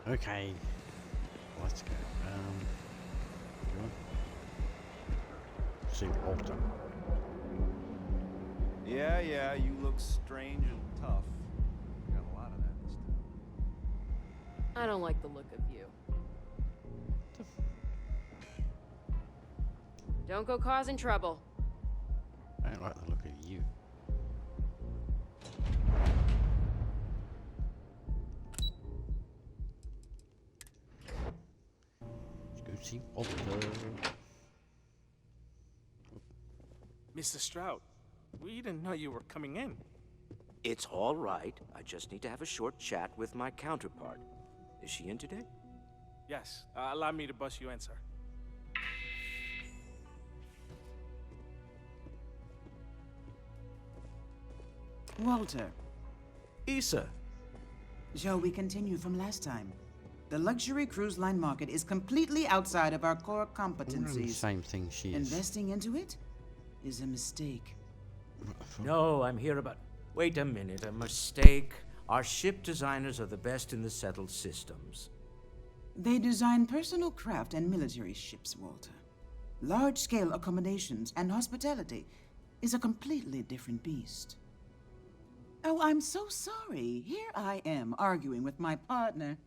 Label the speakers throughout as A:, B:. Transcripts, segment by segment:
A: Okay, let's go. You want? See Walter.
B: Yeah, you look strange and tough. Got a lot of that this town.
C: I don't like the look of you. Don't go causing trouble.
A: I don't like the look of you. Let's go see Walter.
D: Mr. Stroud, we didn't know you were coming in.
E: It's all right. I just need to have a short chat with my counterpart. Is she in today?
D: Yes, allow me to bust you in, sir.
F: Walter,
B: Issa.
F: shall we continue from last time? The luxury cruise line market is completely outside of our core
A: We're doing the
F: competencies.
A: same thing she is.
F: Investing into it is a mistake.
E: No, I'm here about... Wait a minute, a mistake? Our ship designers are the best in the settled systems.
F: They design personal craft and military ships, Walter. Large-scale accommodations and hospitality is a completely different beast. Oh, I'm so sorry. Here I am arguing with my partner.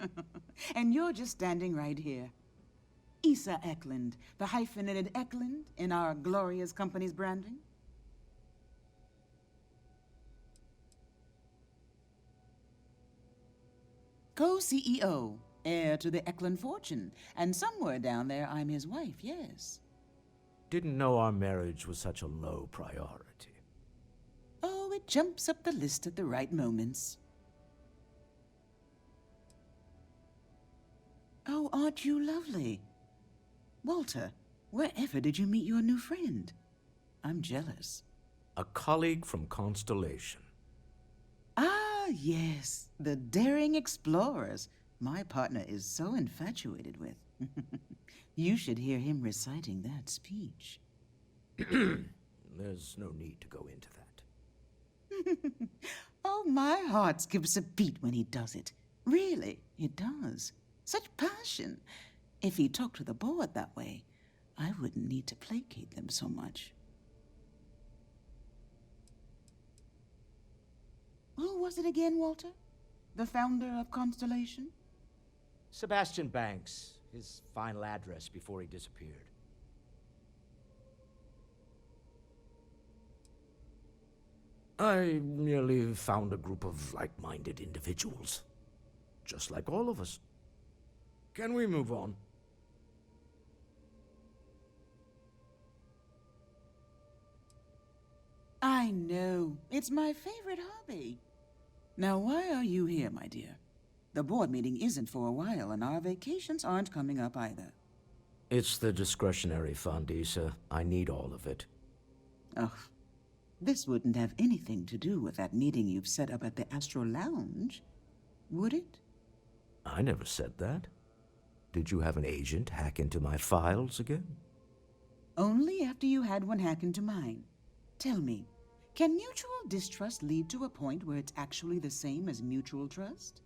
F: And you're just standing right here. Issa Eklund, the hyphenated Eklund in our glorious company's branding. Co-CEO, heir to the Eklund fortune, and somewhere down there I'm his wife, yes.
E: Didn't know our marriage was such a low priority.
F: Oh, it jumps up the list at the right moments. Oh, aren't you lovely? Walter, wherever did you meet your new friend? I'm jealous.
E: A colleague from Constellation.
F: Ah, yes, the daring explorers my partner is so infatuated with. You should hear him reciting that speech.
E: There's no need to go into that.
F: Oh, my heart skips a beat when he does it. Really, it does. Such passion. If he talked to the board that way, I wouldn't need to placate them so much. Who was it again, Walter? The founder of Constellation?
E: Sebastian Banks, his final address before he disappeared. I merely found a group of like-minded individuals. Just like all of us. Can we move on?
F: I know. It's my favorite hobby. Now, why are you here, my dear? The board meeting isn't for a while, and our vacations aren't coming up either.
E: It's the discretionary fund, Issa. I need all of it.
F: Oh, this wouldn't have anything to do with that meeting you've set up at the Astro Lounge, would it?
E: I never said that. Did you have an agent hack into my files again?
F: Only after you had one hack into mine. Tell me, can mutual distrust lead to a point where it's actually the same as mutual trust?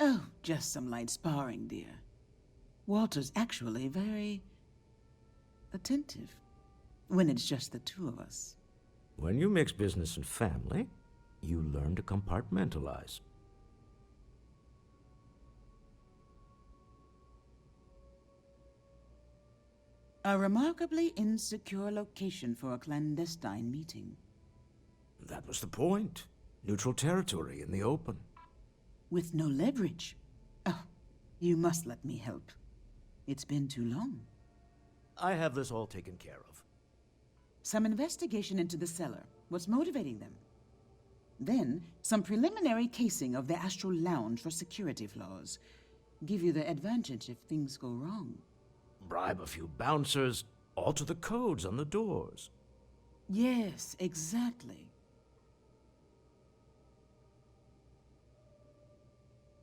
F: Oh, just some light sparring, dear. Walter's actually very attentive when it's just the two of us.
E: When you mix business and family, you learn to compartmentalize.
F: A remarkably insecure location for a clandestine meeting.
E: That was the point. Neutral territory in the open.
F: With no leverage. Oh, you must let me help. It's been too long.
E: I have this all taken care of.
F: Some investigation into the seller. What's motivating them? Then, some preliminary casing of the Astral Lounge for security flaws. Give you the advantage if things go wrong.
E: Bribe a few bouncers, alter the codes on the doors.
F: Yes, exactly.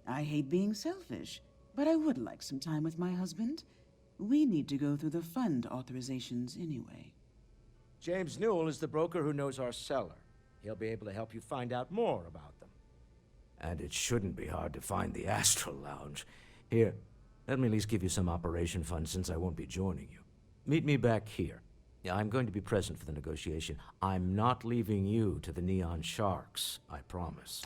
F: I hate being selfish, but I would like some time with my husband. We need to go through the fund authorizations anyway.
E: James Newell is the broker who knows our seller. He'll be able to help you find out more about them. And it shouldn't be hard to find the Astral Lounge. Here, let me at least give you some operation funds since I won't be joining you. Meet me back here. Yeah, I'm going to be present for the negotiation. I'm not leaving you to the Neon Sharks, I promise.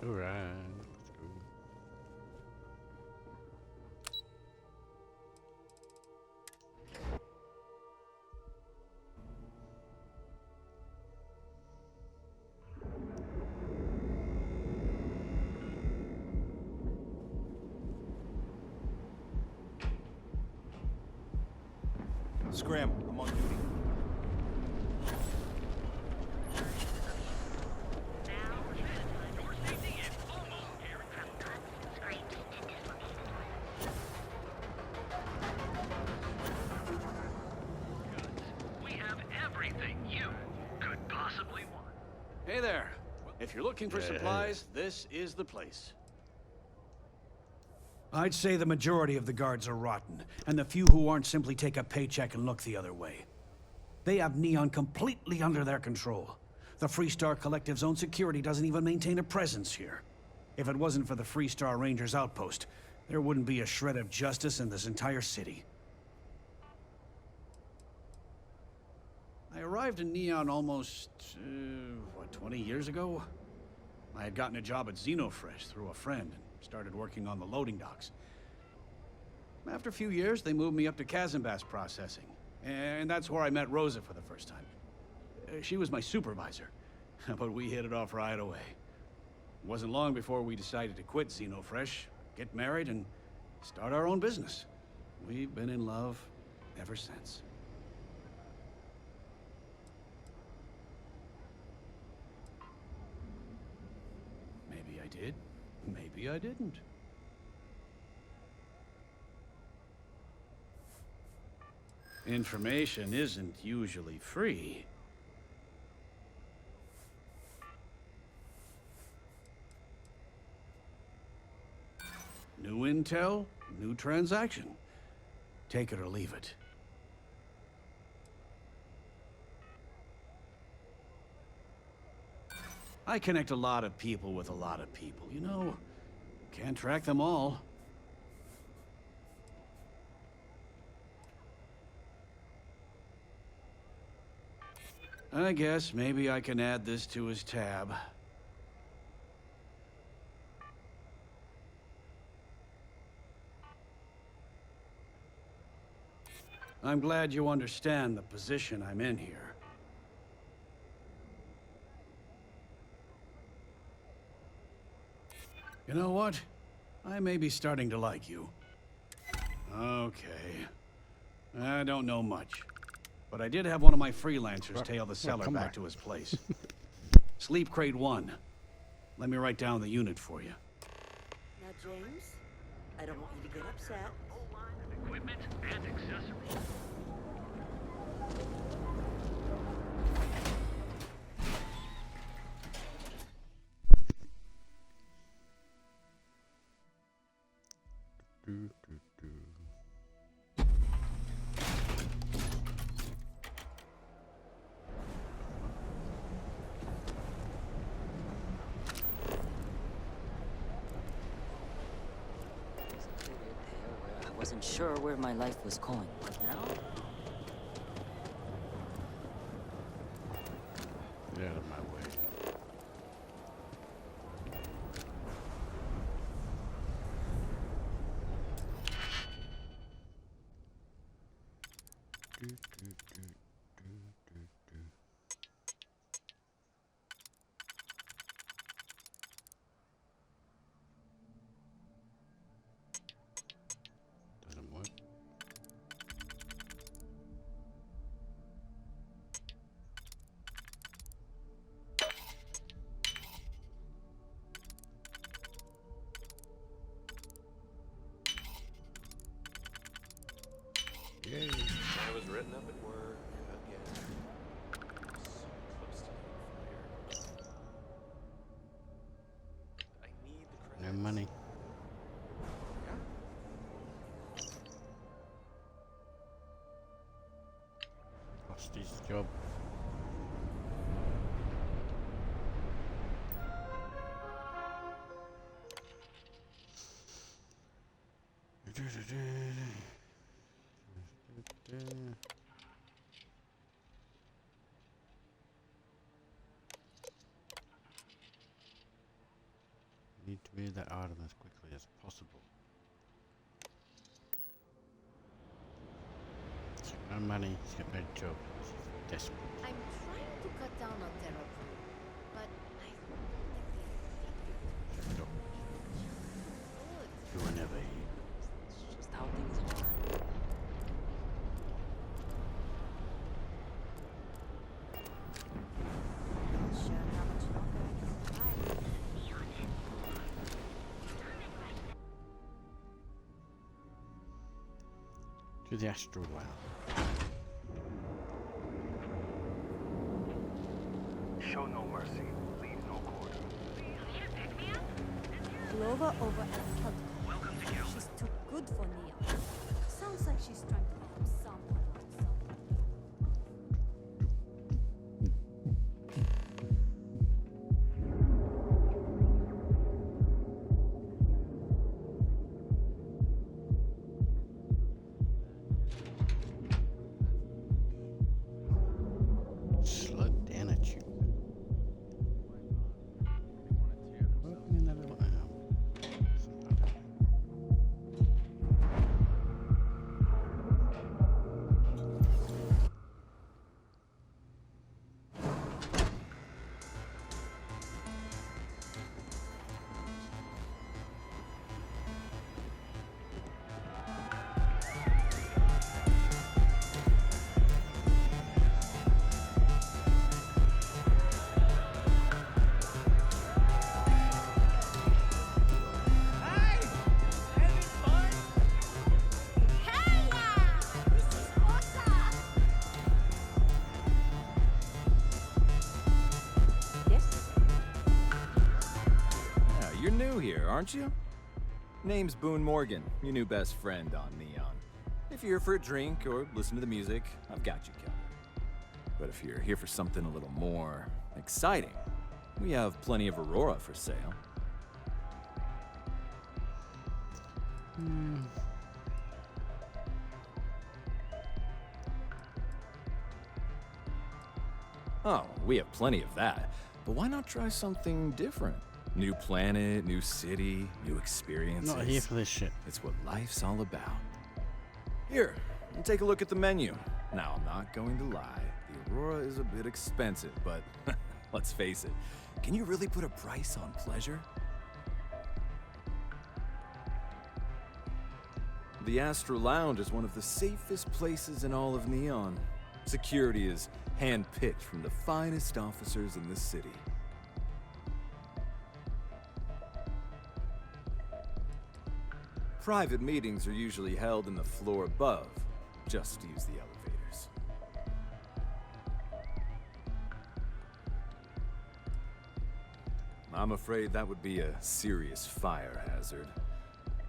A: Alright, let's go.
B: Scram, I'm on duty.
G: We have everything you could possibly want.
H: Hey there. If you're looking for
A: Yeah,
H: supplies, this is the place.
I: I'd say the majority of the guards are rotten, and the few who aren't simply take a paycheck and look the other way. They have Neon completely under their control. The Freestar Collective's own security doesn't even maintain a presence here. If it wasn't for the Freestar Rangers outpost, there wouldn't be a shred of justice in this entire city. I arrived in Neon almost, 20 years ago? I had gotten a job at Xenofresh through a friend and started working on the loading docks. After a few years, they moved me up to Kazanbass processing, and that's where I met Rosa for the first time. She was my supervisor, but we hit it off right away. It wasn't long before we decided to quit Xenofresh, get married, and start our own business. We've been in love ever since. Maybe I did, maybe I didn't. Information isn't usually free. New intel, new transaction. Take it or leave it. I connect a lot of people with a lot of people, you know? Can't track them all. I guess maybe I can add this to his tab. I'm glad you understand the position I'm in here. You know what? I may be starting to like you. Okay. I don't know much. But I did have one of my freelancers tail the seller
A: come
I: back
A: back.
I: to his place. Sleep Crate 1. Let me write down the unit for you.
J: Now, James, I don't want you to get upset.
G: Whole line of equipment and accessories.
A: Do, do, do.
J: I wasn't sure where my life was going, but now
A: Get out of my way. Do, do, do, do, do, do. Doesn't work. Yay.
B: I was written up at work again. So close to being fired. I need the
A: No
B: credits.
A: money. Lost his job. Need to move that item as quickly as possible. He's got no money, he's got no job. He's desperate.
C: I'm trying to cut down on terraform, but I
A: Shut up.
C: good.
A: You were never here.
J: It's just how things are. Not sure how much longer I can survive.
A: To the astral realm.
G: Show no mercy, leave no quarter.
J: Clover over at Atlantis. She's too good for Neon. Sounds like she's trying to become someone like someone.
A: Slug down at you. Welcome in that little
K: You're new here, aren't you? Name's Boone Morgan, your new best friend on Neon. If you're here for a drink or listen to the music, I've got you covered. But if you're here for something a little more exciting, we have plenty of Aurora for sale. Oh, we have plenty of that. But why not try something different? New planet, new city, new experiences.
A: Not here for this shit.
K: It's what life's all about. Here, take a look at the menu. Now, I'm not going to lie. The Aurora is a bit expensive, but let's face it. Can you really put a price on pleasure? The Astral Lounge is one of the safest places in all of Neon. Security is hand-picked from the finest officers in the city. Private meetings are usually held in the floor above. Just use the elevators. I'm afraid that would be a serious fire hazard.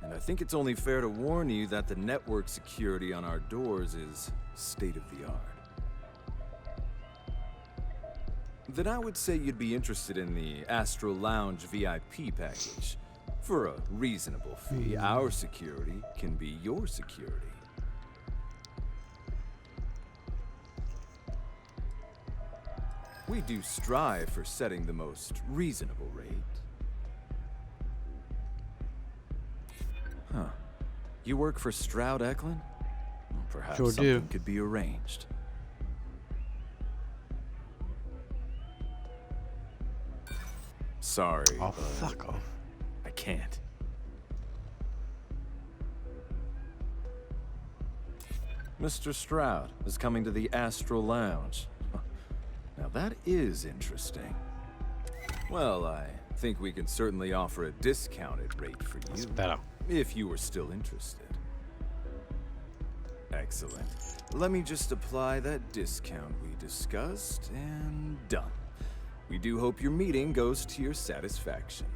K: And I think it's only fair to warn you that the network security on our doors is state-of-the-art. Then I would say you'd be interested in the Astral Lounge VIP package. For a reasonable fee, our security can be your security. We do strive for setting the most reasonable rate. Huh. You work for Stroud Eklund? Perhaps
A: Sure
K: something
A: do.
K: could be arranged. Sorry,
A: Oh,
K: but
A: fuck off.
K: I can't. Mr. Stroud is coming to the Astral Lounge. Now that is interesting. Well, I think we can certainly offer a discounted rate for you.
A: That's better.
K: If you were still interested. Excellent. Let me just apply that discount we discussed, and done. We do hope your meeting goes to your satisfaction.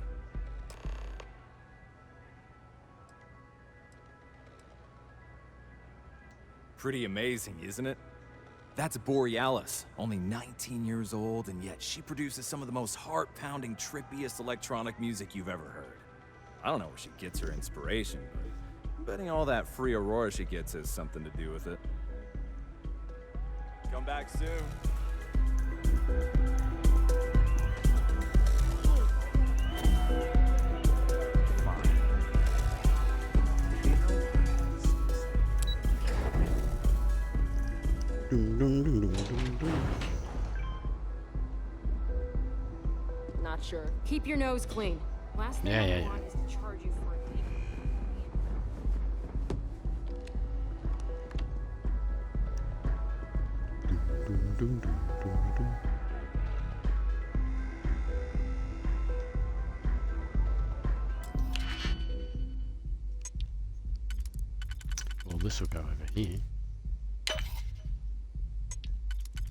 K: Pretty amazing, isn't it? That's Borealis, only 19 years old, and yet she produces some of the most heart-pounding, trippiest electronic music you've ever heard. I don't know where she gets her inspiration, but I'm betting all that free Aurora she gets has something to do with it. Come back soon.
L: Not sure. Keep your nose clean. Last thing I want is to charge you for a thing.
A: Well, this will go over here.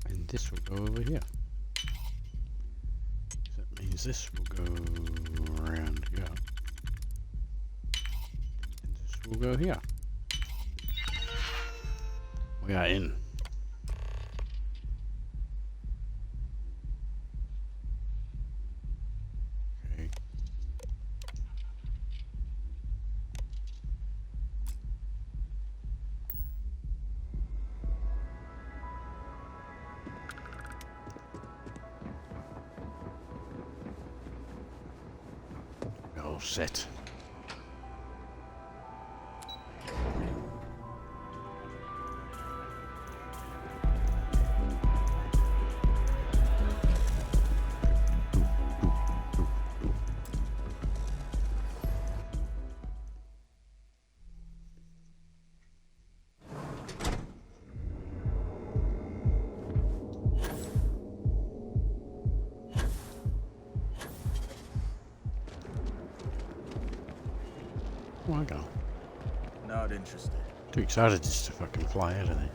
A: And this will go over here. So that means this will go around here. And this will go here. We are in. Okay. We're all set. Oh, I go.
K: Not interested.
A: Too excited just to fucking fly out of there.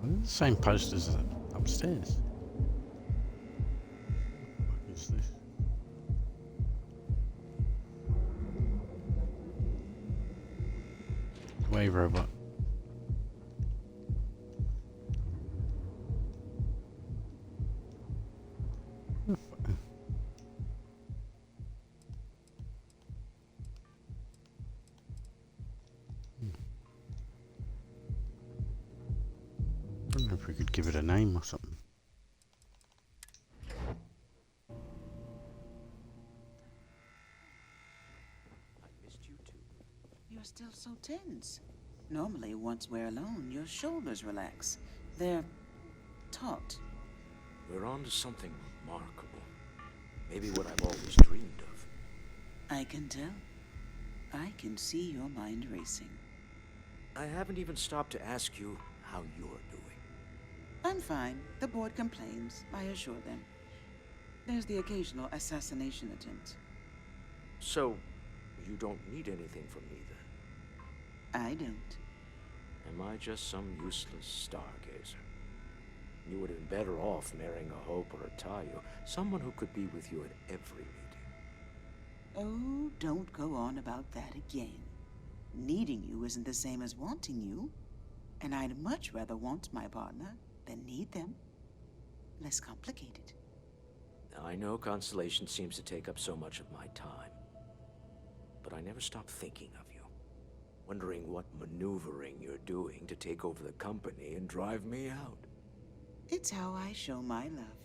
A: The same posters as upstairs. What is this? Wave robot. I don't know if we could give it a name or something.
F: You're still so tense. Normally, once we're alone, your shoulders relax. They're taut.
E: We're on to something remarkable. Maybe what I've always dreamed of.
F: I can tell. I can see your mind racing.
E: I haven't even stopped to ask you how you're doing.
F: I'm fine. The board complains, I assure them. There's the occasional assassination attempt.
E: So, you don't need anything from me then?
F: I don't.
E: Am I just some useless stargazer? You would have been better off marrying a Hope or a Tayo, someone who could be with you at every meeting.
F: Oh, don't go on about that again. Needing you isn't the same as wanting you. And I'd much rather want my partner than need them. Less complicated.
E: I know Constellation seems to take up so much of my time. But I never stop thinking of you. Wondering what maneuvering you're doing to take over the company and drive me out.
F: It's how I show my love.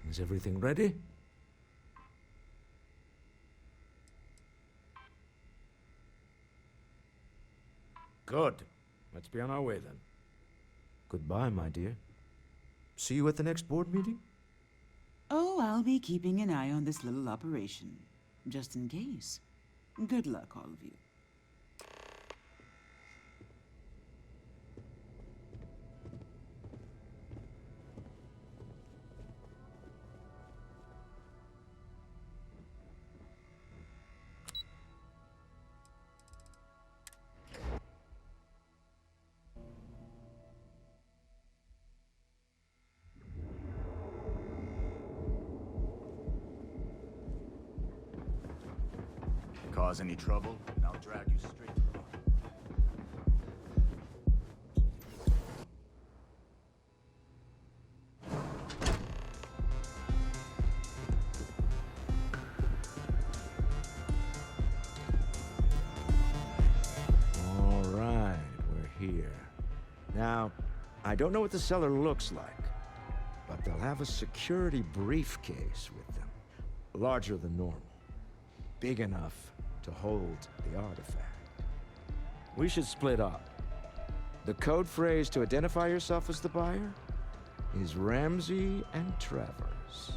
E: Is everything ready? Good. Let's be on our way then. Goodbye, my dear. See you at the next board meeting?
F: Oh, I'll be keeping an eye on this little operation. Just in case. Good luck, all of you.
K: Cause any trouble, and I'll drag you straight to the bottom.
E: All right, we're here. Now, I don't know what the cellar looks like, but they'll have a security briefcase with them. Larger than normal. Big enough to hold the artifact. We should split up. The code phrase to identify yourself as the buyer is Ramsey and Travers.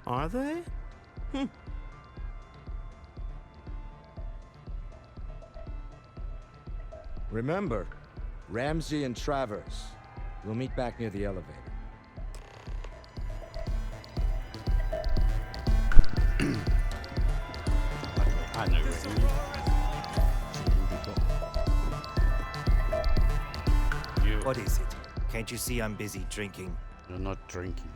E: Are they? Remember, Ramsey and Travers. We'll meet back near the elevator.
A: I know where you.
M: What is it? Can't you see I'm busy drinking?
A: You're not drinking.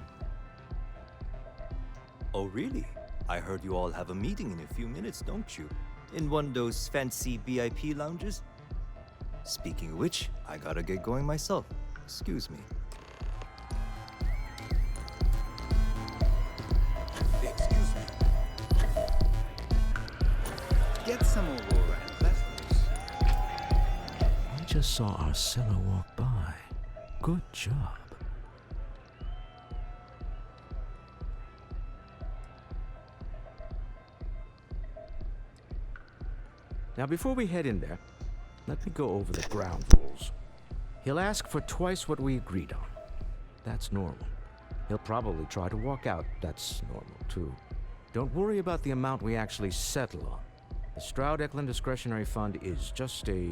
M: Oh, really? I heard you all have a meeting in a few minutes, don't you? In one of those fancy VIP lounges? Speaking of which, I gotta get going myself. Excuse me.
K: Excuse me. Get some Aurora and let loose.
E: I just saw Arcella walk by. Good job. Now, before we head in there, let me go over the ground rules. He'll ask for twice what we agreed on. That's normal. He'll probably try to walk out. That's normal, too. Don't worry about the amount we actually settle on. The Stroud Discretionary Fund is just a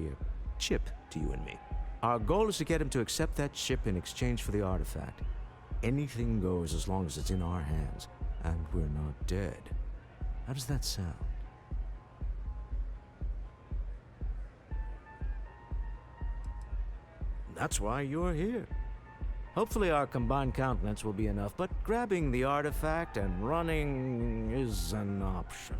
E: chip to you and me. Our goal is to get him to accept that chip in exchange for the artifact. Anything goes as long as it's in our hands, and we're not dead. How does that sound? That's why you're here. Hopefully our combined countenance will be enough, but grabbing the artifact and running is an option.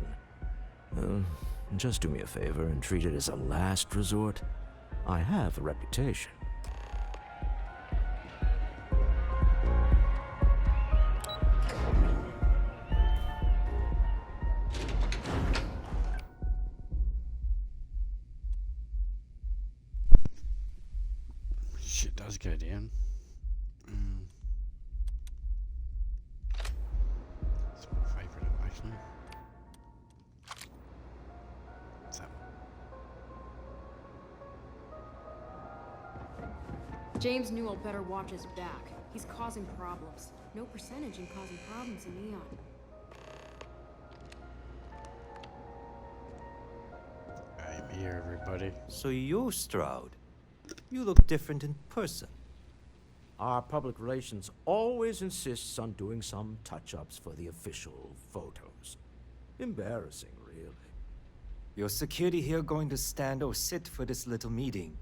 E: Just do me a favor and treat it as a last resort. I have a reputation.
A: Shit does go down. It's my favourite, actually. What's that one?
L: James Newell better watch his back. He's causing problems. No percentage in causing problems in Neon.
A: I'm here, everybody.
M: So you're Stroud. You look different in person.
E: Our public relations always insists on doing some touch-ups for the official photos. Embarrassing, really.
M: Your security here going to stand or sit for this little meeting,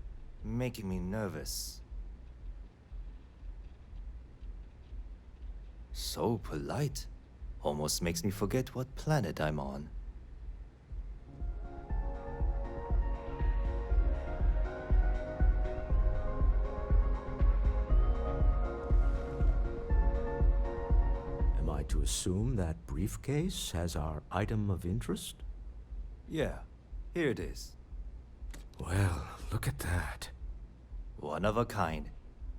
M: making me nervous. So polite. Almost makes me forget what planet I'm on.
E: Am I to assume that briefcase has our item of interest?
M: Yeah, here it is.
E: Well, look at that.
M: One of a kind,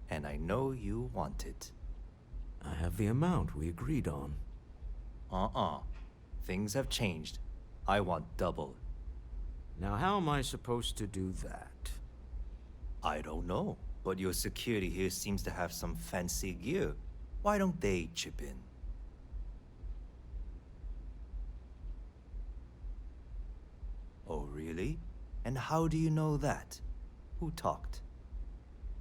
M: and I know you want it.
E: I have the amount we agreed on.
M: Things have changed. I want double.
E: Now, how am I supposed to do that?
M: I don't know, but your security here seems to have some fancy gear. Why don't they chip in? Oh, really? And how do you know that? Who talked?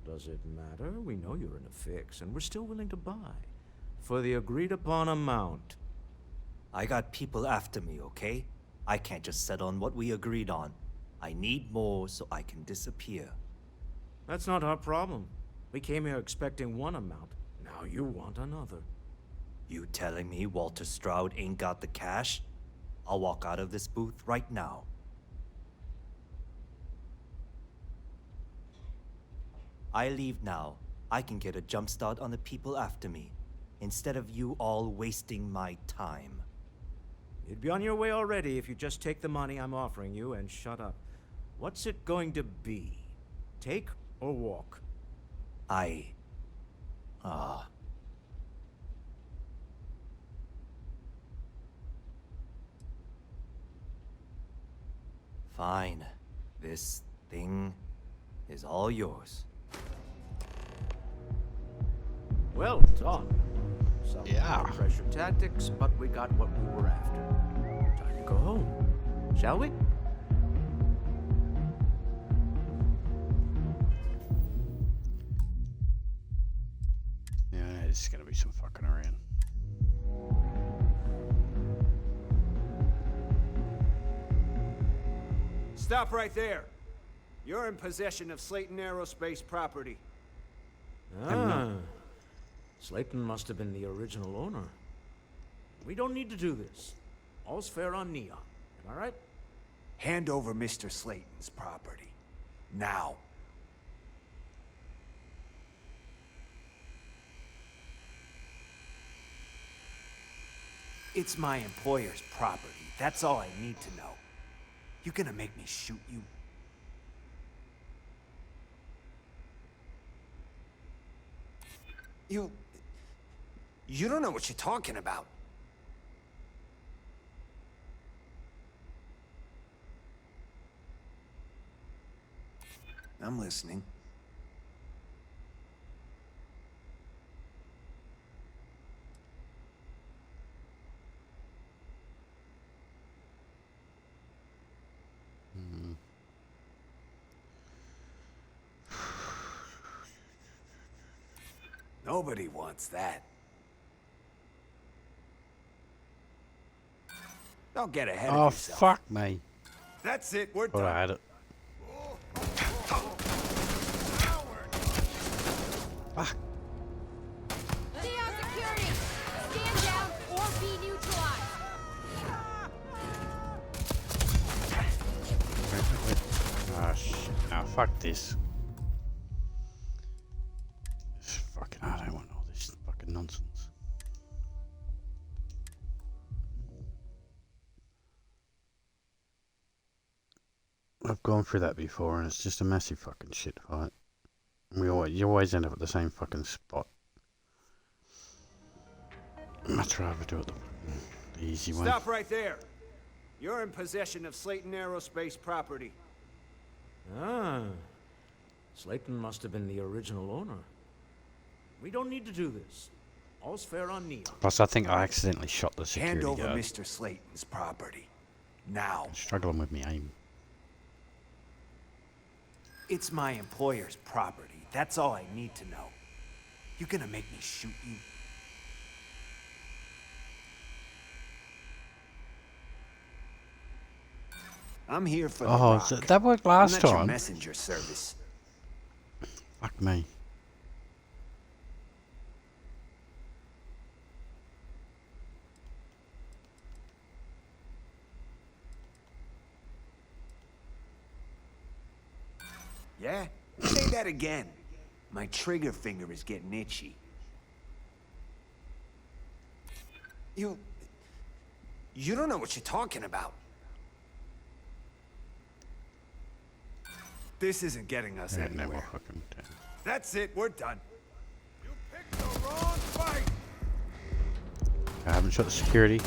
E: Does it matter? We know you're in a fix, and we're still willing to buy. For the agreed-upon amount.
M: I got people after me, okay? I can't just settle on what we agreed on. I need more so I can disappear.
E: That's not our problem. We came here expecting one amount. Now you want another.
M: You telling me Walter Stroud ain't got the cash? I'll walk out of this booth right now. I leave now. I can get a jump start on the people after me, instead of you all wasting my time.
E: You'd be on your way already if you just take the money I'm offering you and shut up. What's it going to be? Take or walk?
M: Fine. This thing is all yours.
E: Well done. Some
A: Yeah.
E: pressure tactics, but we got what we were after. Time to go home, shall we?
A: Yeah, it's gonna be some fucking around.
I: Stop right there. You're in possession of Slayton Aerospace property.
E: Slayton must have been the original owner. We don't need to do this. All's fair on Neon. Am I right?
I: Hand over Mr. Slayton's property. Now. It's my employer's property. That's all I need to know. You gonna make me shoot you? You don't know what you're talking about. I'm listening. Nobody wants that. Don't get ahead of yourself.
A: Oh, fuck me.
I: That's it, we're
A: Thought
I: done.
A: I had it. Fuck.
C: Neon security! Stand down or be neutralized!
A: Ah, shit. Now, fuck this. Fucking, I don't want all this fucking nonsense. I've gone through that before and it's just a massive fucking shit fight. You always end up at the same fucking spot. Much rather do it the easy way.
I: Stop right there. You're in possession of Slayton Aerospace property.
E: Slayton must have been the original owner. We don't need to do this. All's fair on Neon.
A: Plus, I think I accidentally shot the
I: Hand
A: security
I: over
A: guard.
I: Mr. Slayton's property. Now.
A: I'm struggling with me aim.
I: It's my employer's property. That's all I need to know. You gonna make me shoot you? I'm here for the rock.
A: So that worked last
I: I'm not your
A: time.
I: messenger service.
A: Fuck me.
I: Yeah? Say that again. My trigger finger is getting itchy. You don't know what you're talking about. This isn't getting us
A: Never
I: anywhere.
A: fucking
I: That's it, we're done. You picked the wrong fight.
A: I haven't shot the security.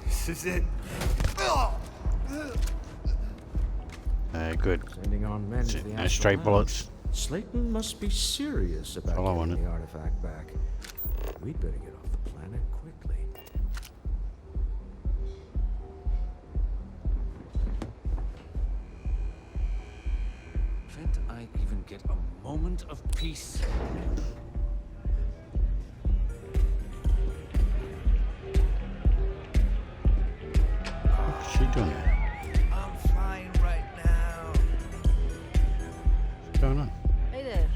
I: This is it.
A: Good.
E: Sending on men to the
A: No
E: Astral
A: stray
E: Lounge.
A: bullets.
E: Slayton must be serious about
A: all I
E: getting
A: wanted.
E: the artifact back. We'd better get off the planet quickly.
I: Can't I even get a moment of peace?
A: What's she doing?
G: I'm flying right now.
A: What's going on?
C: Hey there.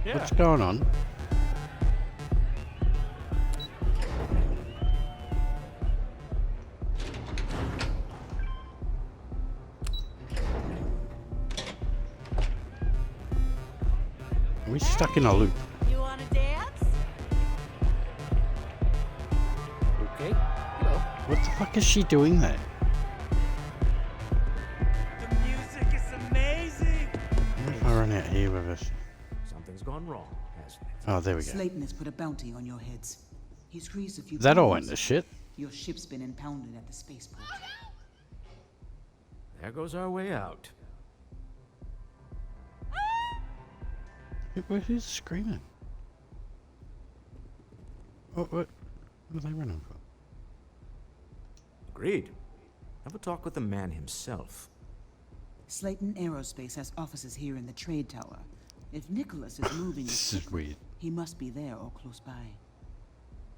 D: Yeah.
A: What's going on? Are we stuck in a loop?
C: You wanna dance?
D: Okay. Hello.
A: What the fuck is she doing there?
E: The music is amazing!
A: What if I run out here with us?
E: Something's gone wrong, hasn't it?
A: Oh, there we go.
F: Slayton has put a bounty on your heads. He's greased a few
A: That all
F: palms.
A: went to shit.
F: Your ship's been impounded at the spaceport.
E: There goes our way out.
A: Who's screaming? What are they running for?
E: Agreed. Have a talk with the man himself.
F: Slayton Aerospace has offices here in the trade tower. If Nicholas is moving,
A: This is weird.
F: he must be there or close by.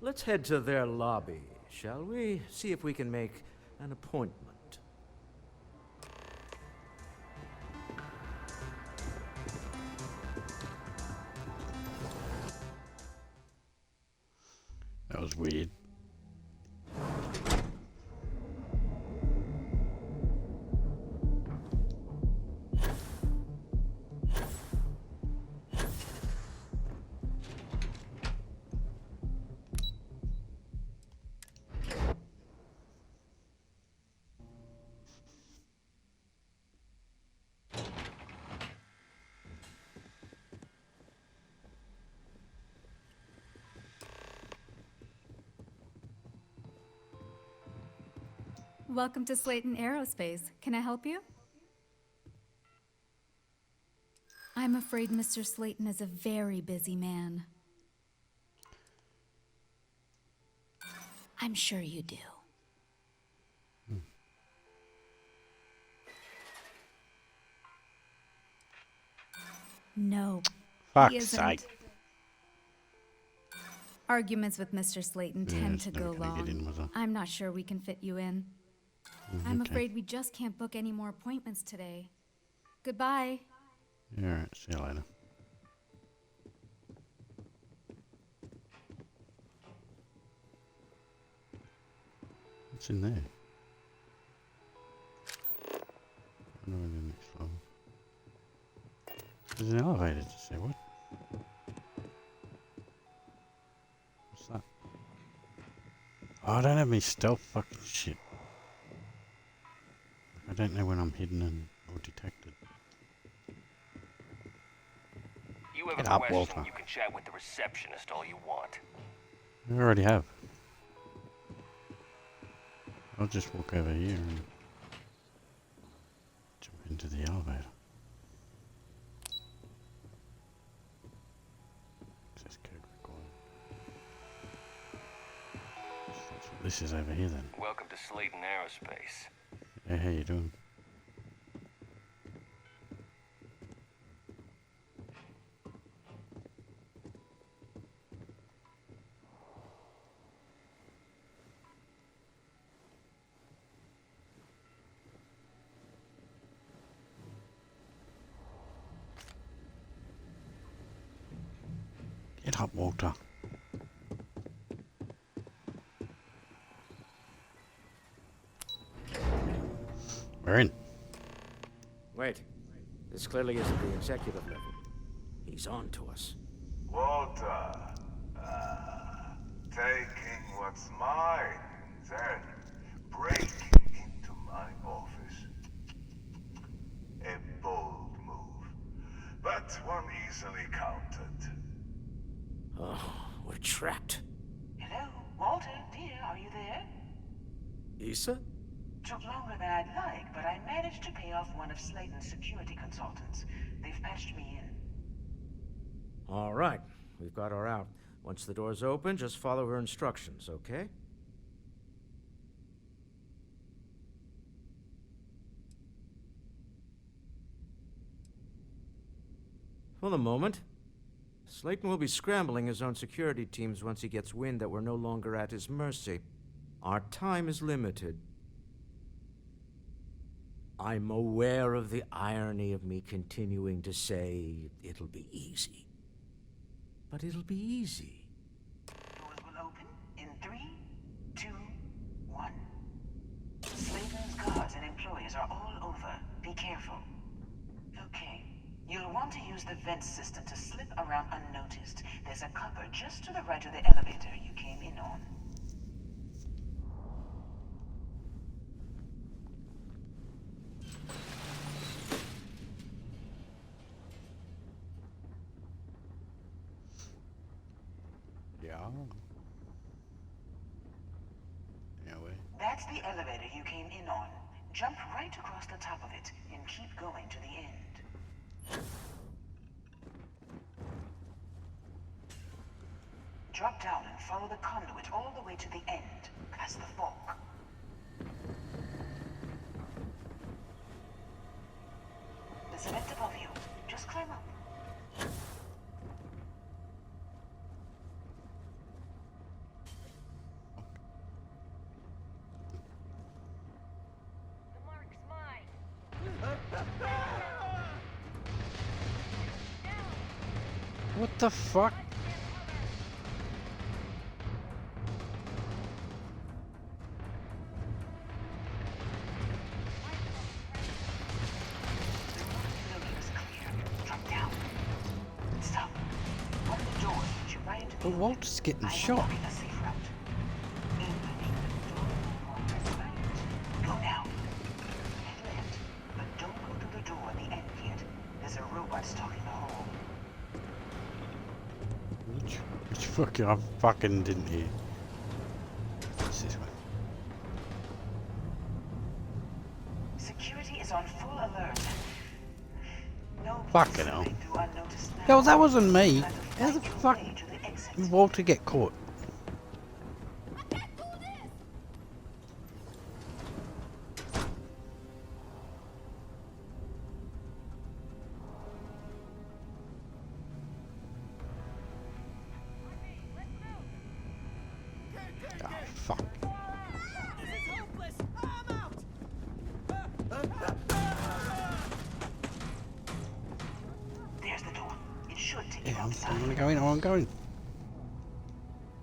E: Let's head to their lobby, shall we? See if we can make an appointment.
A: That was weird.
N: Welcome to Slayton Aerospace. Can I help you? I'm afraid Mr. Slayton is a very busy man. I'm sure you do. No.
A: Fuck's
N: he isn't.
A: sake.
N: Arguments with Mr. Slayton
A: Yeah,
N: tend
A: it's
N: to
A: never
N: go
A: gonna get in, was
N: long.
A: I?
N: I'm not sure we can fit you in. I'm
A: Okay.
N: afraid we just can't book any more appointments today. Goodbye.
A: Alright, see you later. What's in there? I know in the next floor. There's an elevator to say what? What's that? Oh, I don't have any stealth fucking shit. I don't know when I'm hidden or detected.
O: You have
A: Get
O: a
A: up,
O: question,
A: Walter.
O: you can chat with the receptionist all you want.
A: I already have. I'll just walk over here and jump into the elevator. Access code required. That's what this is over here then.
O: Welcome to Slayton Aerospace.
A: Hey, how you doing? Get up, Walter. We're in.
E: Wait. This clearly isn't the executive level. He's on to us.
P: Walter, taking what's mine, then breaking into my office. A bold move, but one easily countered.
E: Oh, we're trapped.
F: Hello, Walter, dear, are you there?
E: Issa?
F: Took longer than I'd like, but I managed to pay off one of Slayton's security consultants. They've patched me in.
E: All right. We've got her out. Once the door's open, just follow her instructions, okay? For the moment, Slayton will be scrambling his own security teams once he gets wind that we're no longer at his mercy. Our time is limited. I'm aware of the irony of me continuing to say it'll be easy. but it'll be easy.
F: Doors will open in 3, 2, 1. Sladen's guards and employees are all over. Be careful. Okay. You'll want to use the vent system to slip around unnoticed. There's a cupboard just to the right of the elevator you came in on. That's the elevator you came in on. Jump right across the top of it and keep going to the end. Drop down and follow the conduit all the way to the end, past the fork. There's a vent above you. Just climb up.
A: What the fuck? But Walter's getting shot.
F: Go now. Head left, but don't go through the door at the end yet. There's a robot stalking the hole.
A: Which fucking didn't hear. It's this way.
F: Security is on full alert. No
A: Fucking hell. Yo, that wasn't me. How the fuck did Walter get caught? Oh, fuck.
F: There's the door. It should take you
A: Yeah,
F: outside.
A: I'm gonna go in. I'm going.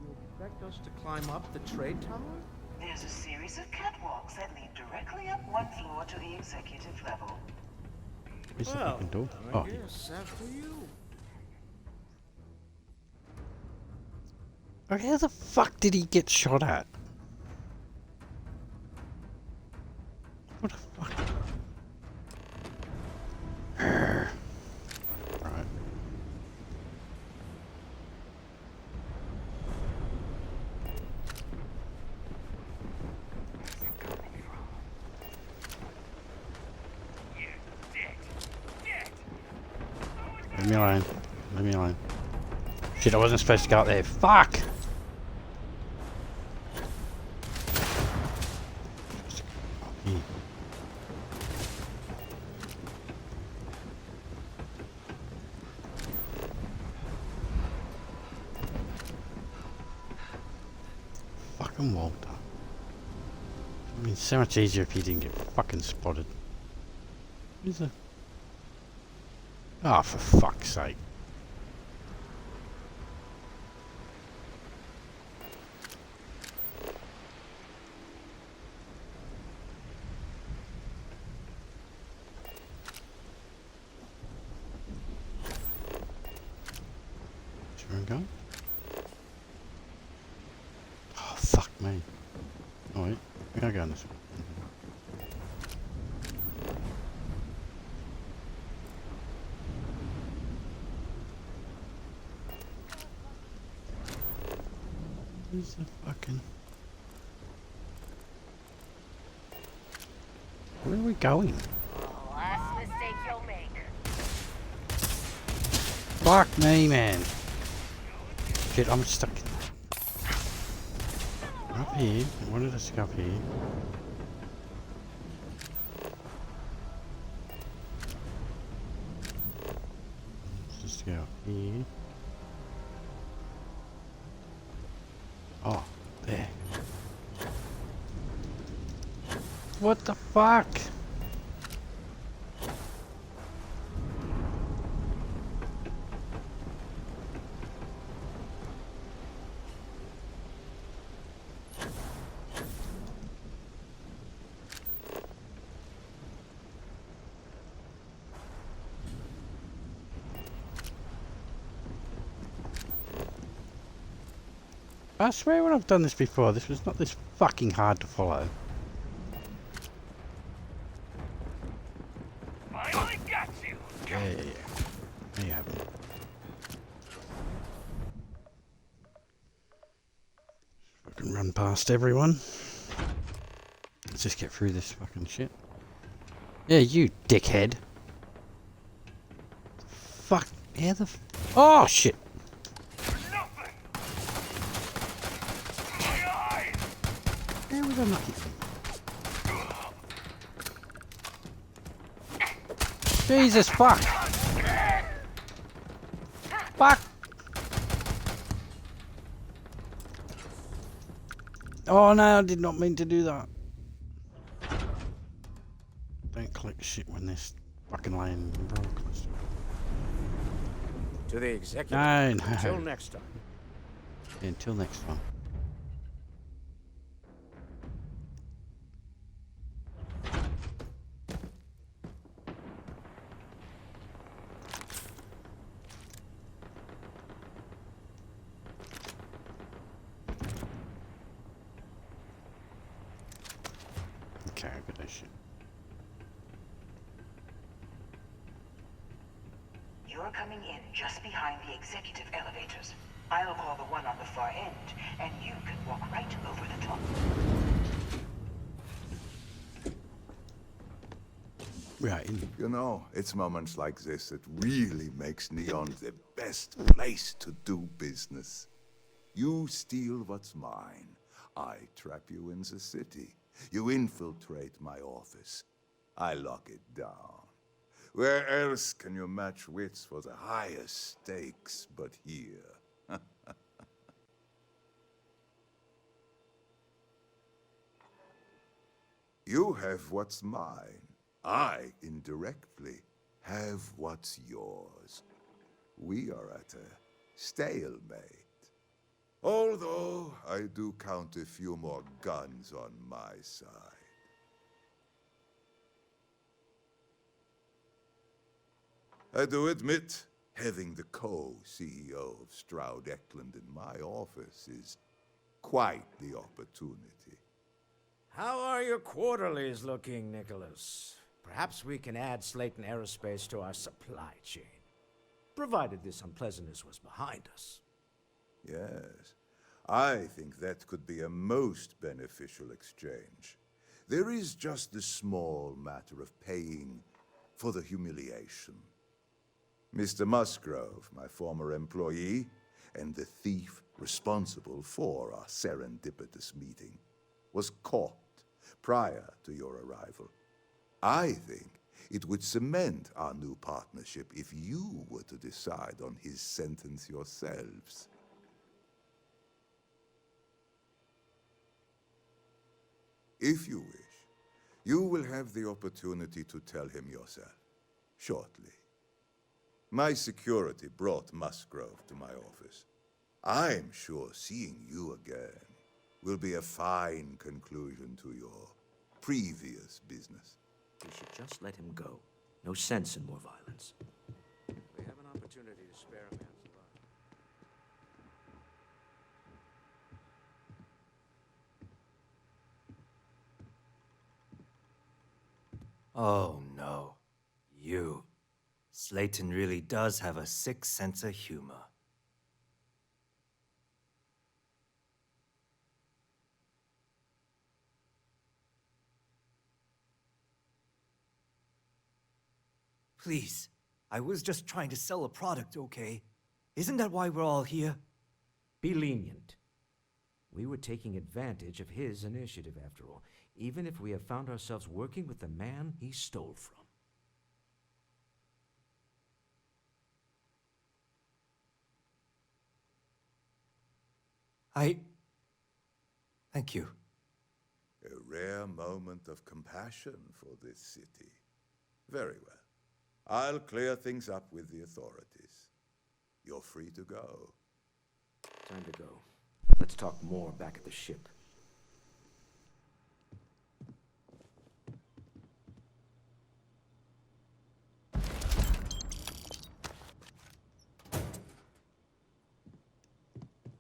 D: You expect us to climb up the trade tower?
F: There's a series of catwalks that lead directly up one floor to the executive level.
A: Where's the fucking door?
D: I
A: Oh.
D: guess after you.
A: Okay, how the fuck did he get shot at? What the fuck? Right. Leave me alone. Leave me alone. Shit, I wasn't supposed to go up there. Fuck! Fucking Walter. I mean, it's so much easier if he didn't get fucking spotted. Where's the... Oh, for fuck's sake. Should we go? Oh, fuck me. Oh, wait. We gotta go on this one. Where's the fucking... Where are we going?
C: Last mistake you'll make.
A: Fuck me, man. Shit, I'm stuck in there. Up here. I wanted us to go up here. Let's just go up here. Oh, there. What the fuck? I swear when I've done this before, this was not this fucking hard to follow.
O: Finally got you.
A: Yeah. There you have it. I can run past everyone. Let's just get through this fucking shit. Yeah, you dickhead. Fuck. Yeah, oh, shit. Where was I lucky from? Jesus, fuck. Fuck. Oh, no, I did not mean to do that. Don't click shit when this fucking line broke.
E: To the executive.
A: No.
E: Until next time.
A: Yeah, until next time. Okay, I got that shit.
Q: You're coming in just behind the executive elevators. I'll call the one on the far end, and you can walk right over the top.
A: Right.
P: You know, it's moments like this that really makes Neon the best place to do business. You steal what's mine. I trap you in the city. You infiltrate my office. I lock it down. Where else can you match wits for the highest stakes but here? You have what's mine. I, indirectly, have what's yours. We are at a stalemate. Although I do count a few more guns on my side. I do admit, having the co-CEO of Stroud Eklund in my office is quite the opportunity.
E: How are your quarterlies looking, Nicholas? Perhaps we can add Slayton Aerospace to our supply chain, provided this unpleasantness was behind us.
P: Yes, I think that could be a most beneficial exchange. There is just the small matter of paying for the humiliation. Mr. Musgrove, my former employee, and the thief responsible for our serendipitous meeting, was caught prior to your arrival. I think it would cement our new partnership if you were to decide on his sentence yourselves. If you wish, you will have the opportunity to tell him yourself, shortly. My security brought Musgrove to my office. I'm sure seeing you again will be a fine conclusion to your previous business.
E: We should just let him go. No sense in more violence. We have an opportunity to spare a man's life.
M: Oh no. You. Slayton really does have a sick sense of humor. Please, I was just trying to sell a product, okay? Isn't that why we're all here?
E: Be lenient. We were taking advantage of his initiative, after all, even if we have found ourselves working with the man he stole from.
M: Thank you.
P: A rare moment of compassion for this city. Very well. I'll clear things up with the authorities. You're free to go.
E: Time to go. Let's talk more back at the ship.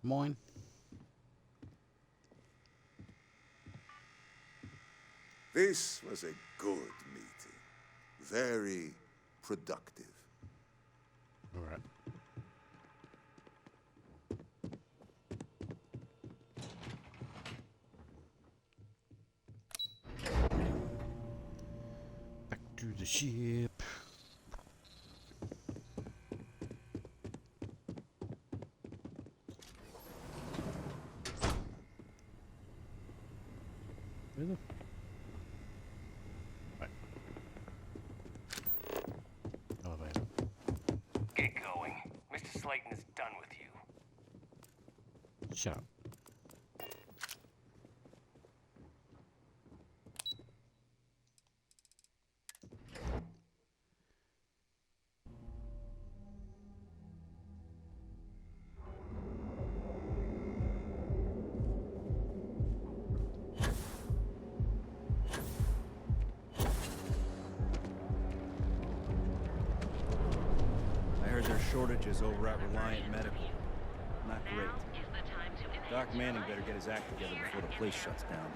A: Moin.
P: This was a good meeting. Very productive.
A: All right. Back to the ship. Where the... Right. Elevator.
O: Get going. Mr. Slayton is done with you.
A: Shut up.
R: I heard there's shortages over at Reliant Medical. Not great. Doc Manning better get his act together before the place shuts down.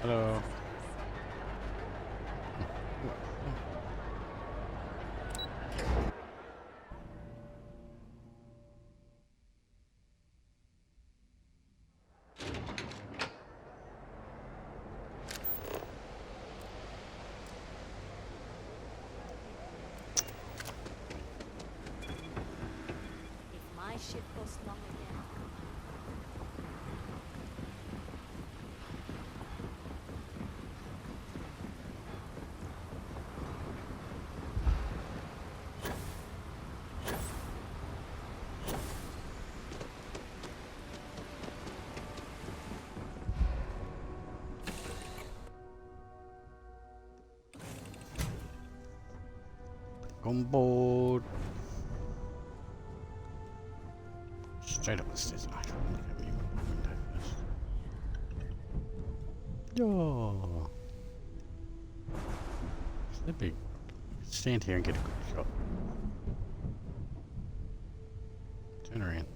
A: Hello.
J: If my ship goes long again,
A: On board. Straight up the stairs. I don't look at me with the window first. Yo. That'd be. Stand here and get a good shot. Turn around.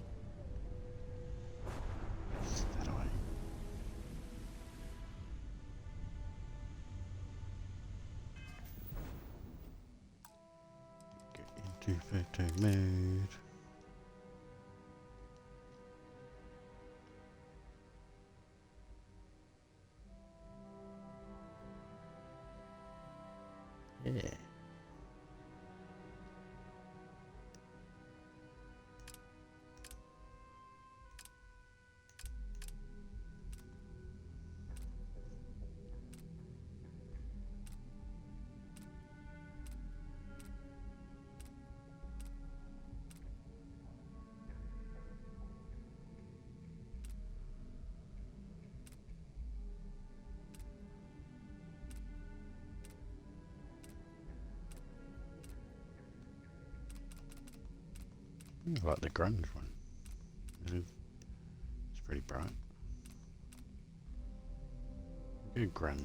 A: That away. Get into photo mode. Yeah. I like the grunge one. It's pretty bright. Good grunge.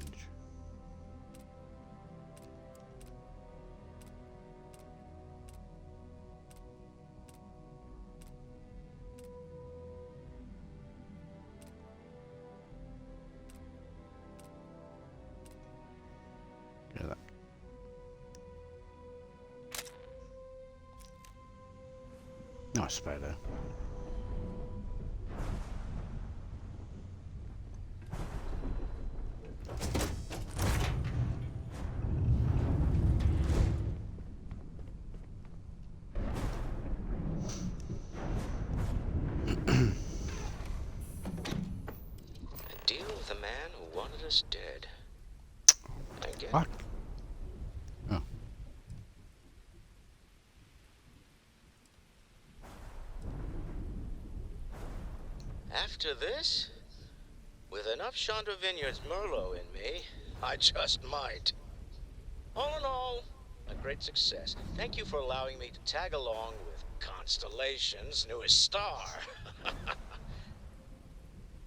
A: Look at that. Nice photo.
S: Deal with a man who wanted us dead. I get
A: Fuck. Oh.
S: After this, with enough Chandra Vineyards Merlot in me, I just might. All in all, a great success. Thank you for allowing me to tag along with Constellation's newest star.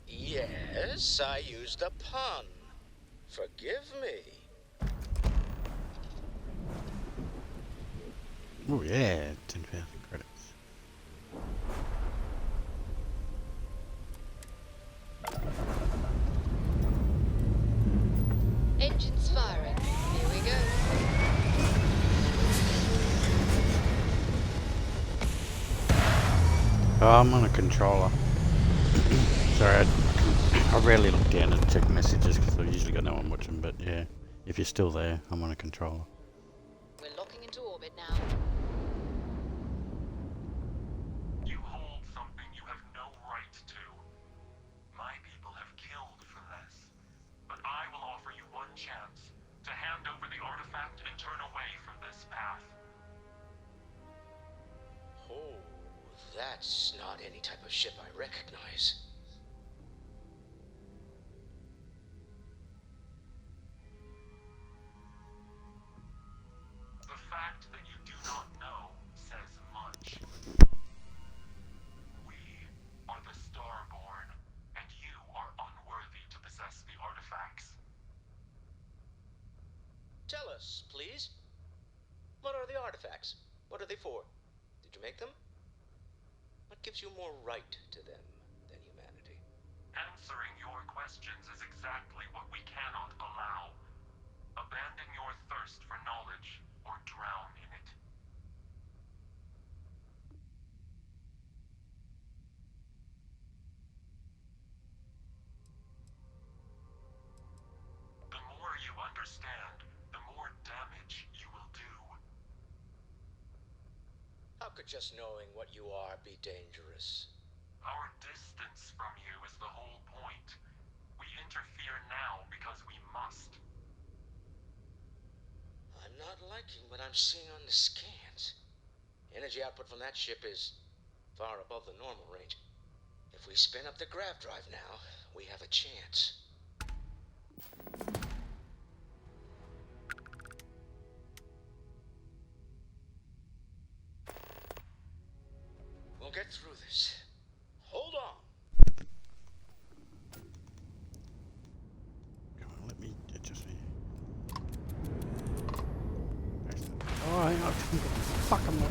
S: Yes, I used a pun. Forgive me.
A: Oh yeah, 10,000 credits.
T: Engines firing. Here we go.
A: Oh, I'm on a controller. Sorry, I rarely look down and check messages because I've usually got no one watching, but yeah, if you're still there, I'm on a controller.
T: We're locking into orbit now.
G: You hold something you have no right to. My people have killed for less. But I will offer you one chance to hand over the artifact and turn away from this path.
S: Oh, that's not any type of ship I recognize.
G: The fact that you do not know says much. We are the Starborn, and you are unworthy to possess the artifacts.
S: Tell us, please. What are the artifacts? What are they for? Did you make them? What gives you more right to them than humanity?
G: Answering your questions is exactly what we cannot allow. Abandon your thirst for knowledge, or drown in it. The more you understand, the more damage you will do.
S: How could just knowing what you are be dangerous?
G: Our distance from you is the whole point. We interfere now because we must.
S: I'm not liking what I'm seeing on the scans. Energy output from that ship is far above the normal range. If we spin up the grav drive now, we have a chance. We'll get through this. Hold on.
A: Come on, let me adjust me. Oh, hang on. Fuck, I'm not.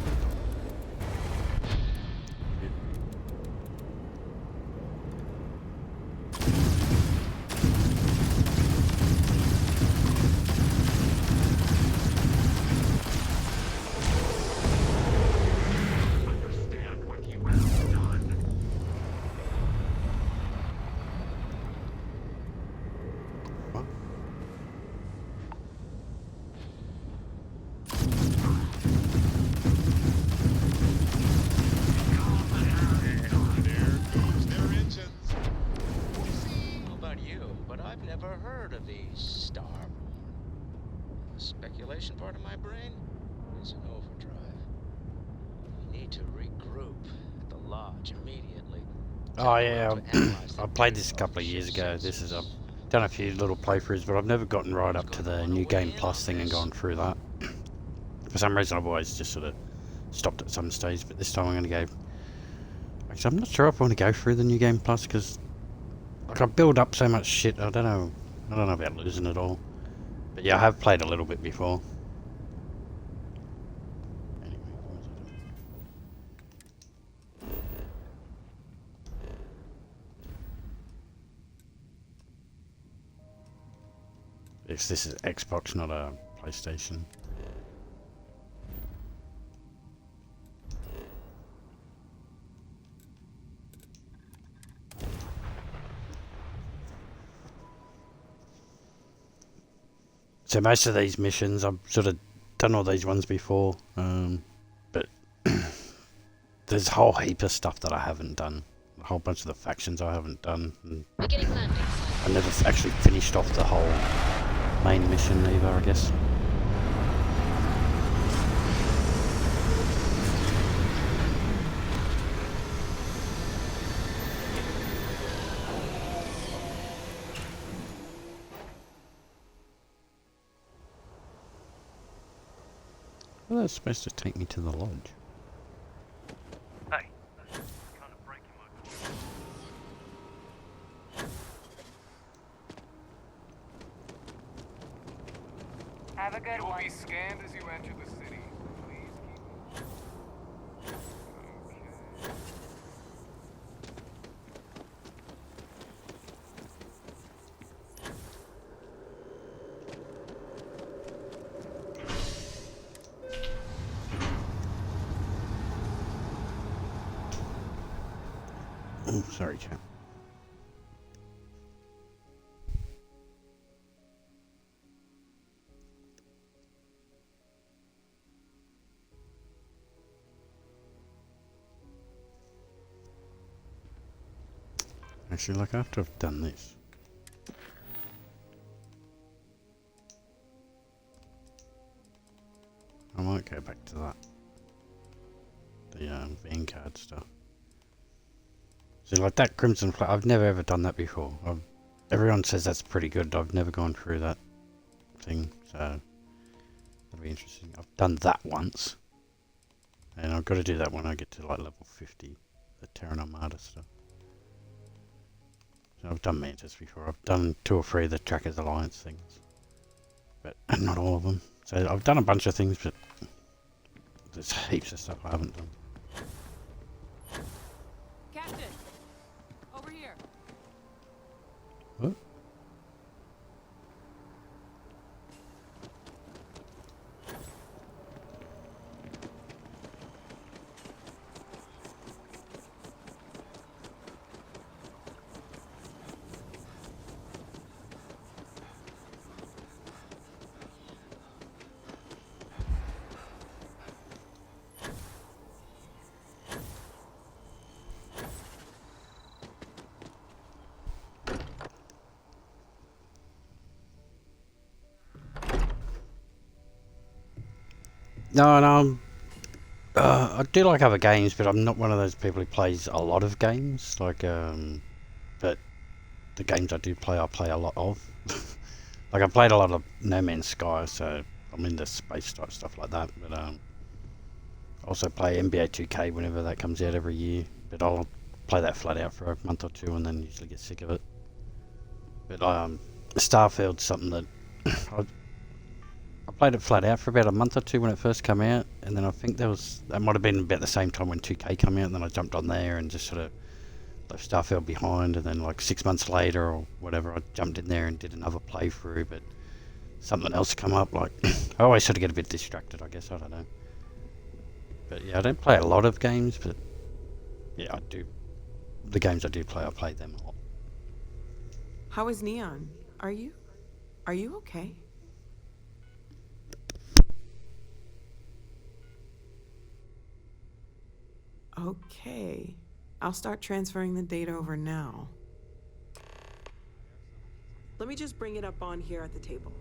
S: Speculation part of my brain is in overdrive. We need to regroup at the lodge immediately.
A: Oh yeah, I played this a couple of years ago. This is I've done a few little playthroughs, but I've never gotten right up to the New Game Plus thing and gone through that. For some reason, I've always just sort of stopped at some stage. But this time, I'm going to go. Actually, I'm not sure if I want to go through the New Game Plus because like I build up so much shit. I don't know about losing it all. But yeah, I have played a little bit before. This is Xbox, not a PlayStation. So most of these missions, I've sort of done all these ones before, but there's a whole heap of stuff that I haven't done. A whole bunch of the factions I haven't done. And I never actually finished off the whole main mission either, I guess. Well, that's supposed to take me to the lodge.
G: Hey, kind of breaking my cool.
Q: Have a good one.
U: You'll be scanned as you enter the city. Please keep
A: Oh, sorry, chap. Actually, like after I've done this, I might go back to that. The van card stuff. So like that Crimson Flag, I've never ever done that before. Everyone says that's pretty good. I've never gone through that thing, so that'll be interesting. I've done that once, and I've got to do that when I get to like level 50, the Terran Armada stuff. So I've done Mantis before. I've done 2 or 3 of the Trackers Alliance things, but not all of them. So I've done a bunch of things, but there's heaps of stuff I haven't done.
L: Captain, over here.
A: What? No, I do like other games, but I'm not one of those people who plays a lot of games. Like, but the games I do play, I play a lot of. Like, I played a lot of No Man's Sky, so I'm into space type stuff like that. But I also play NBA 2K whenever that comes out every year. But I'll play that flat out for a month or 2 and then usually get sick of it. But Starfield's something that I played it flat out for about a month or 2 when it first came out, and then I think that might have been about the same time when 2K came out, and then I jumped on there and just sort of left Starfield behind, and then like 6 months later or whatever, I jumped in there and did another playthrough, but something else come up. Like I always sort of get a bit distracted, I guess. I don't know. But yeah, I don't play a lot of games, but yeah, I do. The games I do play, I play them a lot.
U: How is Neon? Are you okay? Okay. I'll start transferring the data over now. Let me just bring it up on here at the table.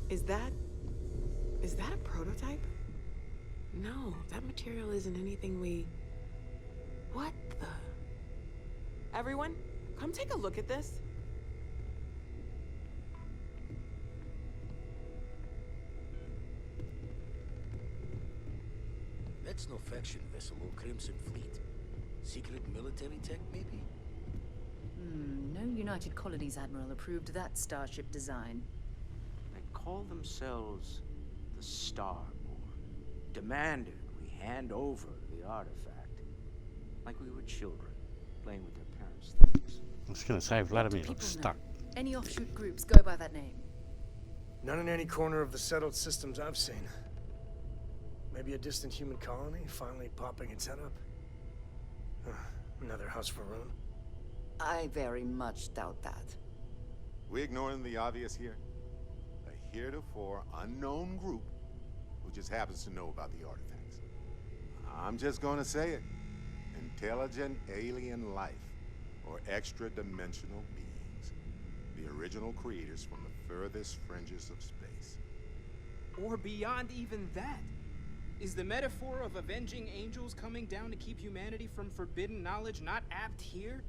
U: Is that a prototype? No, that material isn't anything we... What the... Everyone, come take a look at this.
V: That's no faction vessel or Crimson Fleet. Secret military tech, maybe?
W: No United Colonies Admiral approved that starship design.
X: They call themselves the Starborn. Demanded we hand over the artifact. Like we were children, playing with their parents' things.
A: I was going to say, Vladimir looks stuck.
W: Any offshoot groups go by that name?
Y: None in any corner of the settled systems I've seen. Maybe a distant human colony finally popping its head up? Another house for Rune?
W: I very much doubt that.
Z: We ignoring the obvious here? A heretofore unknown group who just happens to know about the artifacts. I'm just gonna say it. Intelligent alien life, or extra-dimensional beings. The original creators from the furthest fringes of space.
D: Or beyond even that. Is the metaphor of avenging angels coming down to keep humanity from forbidden knowledge not apt here?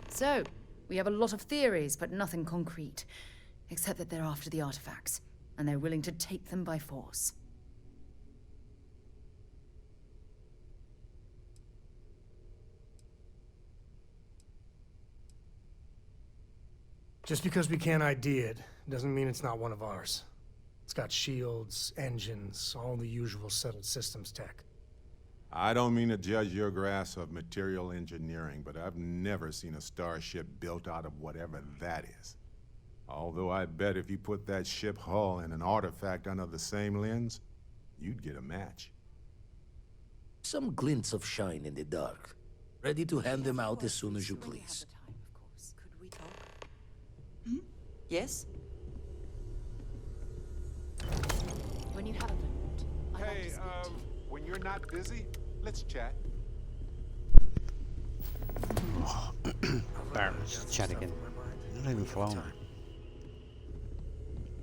W: So, we have a lot of theories, but nothing concrete. Except that they're after the artifacts, and they're willing to take them by force.
Y: Just because we can't ID it, doesn't mean it's not one of ours. It's got shields, engines, all the usual settled systems tech.
Z: I don't mean to judge your grasp of material engineering, but I've never seen a starship built out of whatever that is. Although I bet if you put that ship hull and an artifact under the same lens, you'd get a match.
V: Some glints of shine in the dark. Ready to hand them out as soon as you please.
U: Could we talk? Hmm? Yes?
L: When you have a moment,
Z: Hey, when you're not busy, let's chat.
A: Barrett, let's chat again. Not even flowing.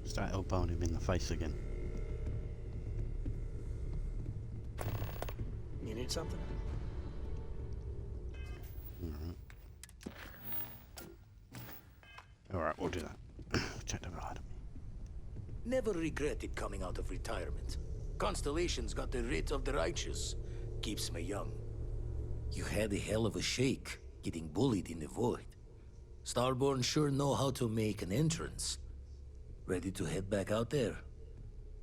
A: Start elbowing him in the face again.
Y: You need something?
A: Alright, we'll do that. Check the blood.
V: Never regretted coming out of retirement. Constellation's got the writ of the righteous. Keeps me young. You had a hell of a shake, getting bullied in the void. Starborn sure know how to make an entrance. Ready to head back out there?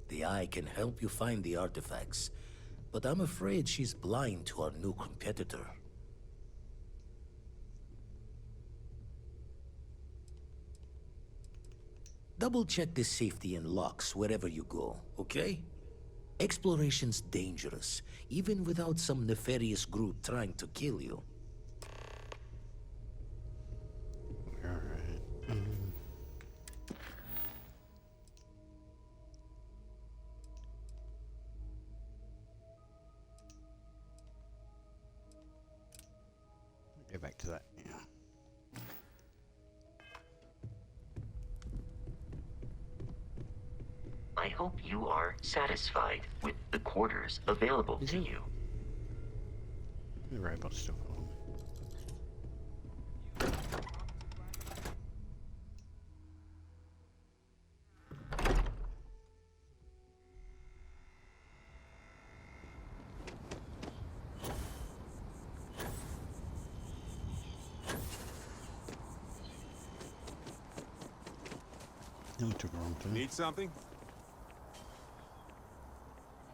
V: The Eye can help you find the artifacts, but I'm afraid she's blind to our new competitor. Double-check the safety and locks wherever you go, okay? Exploration's dangerous, even without some nefarious group trying to kill you.
A: Alright. Go back to that. Yeah.
B: I hope you are satisfied with the quarters available to you.
A: The robot's still on. No, it took a long time.
Z: Need something?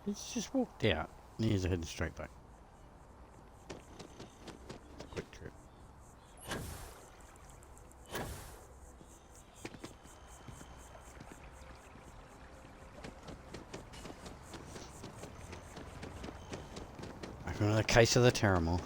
A: He's just walked out and he's heading straight back. Quick trip. Back on the case of the Terramorph.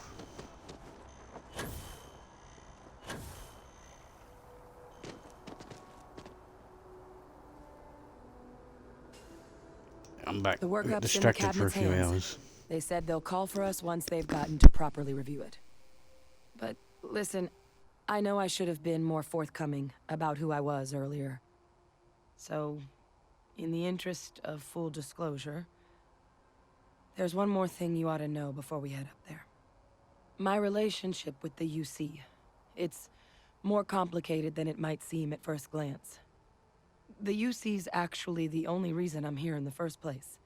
A: I'm back.
L: The workup's in the
A: Distracted for a
L: cabinet's
A: few
L: hands.
A: hours.
L: They said they'll call for us once they've gotten to properly review it. But listen, I know I should have been more forthcoming about who I was earlier. So, in the interest of full disclosure, there's one more thing you ought to know before we head up there. My relationship with the UC. It's more complicated than it might seem at first glance. The UC's actually the only reason I'm here in the first place.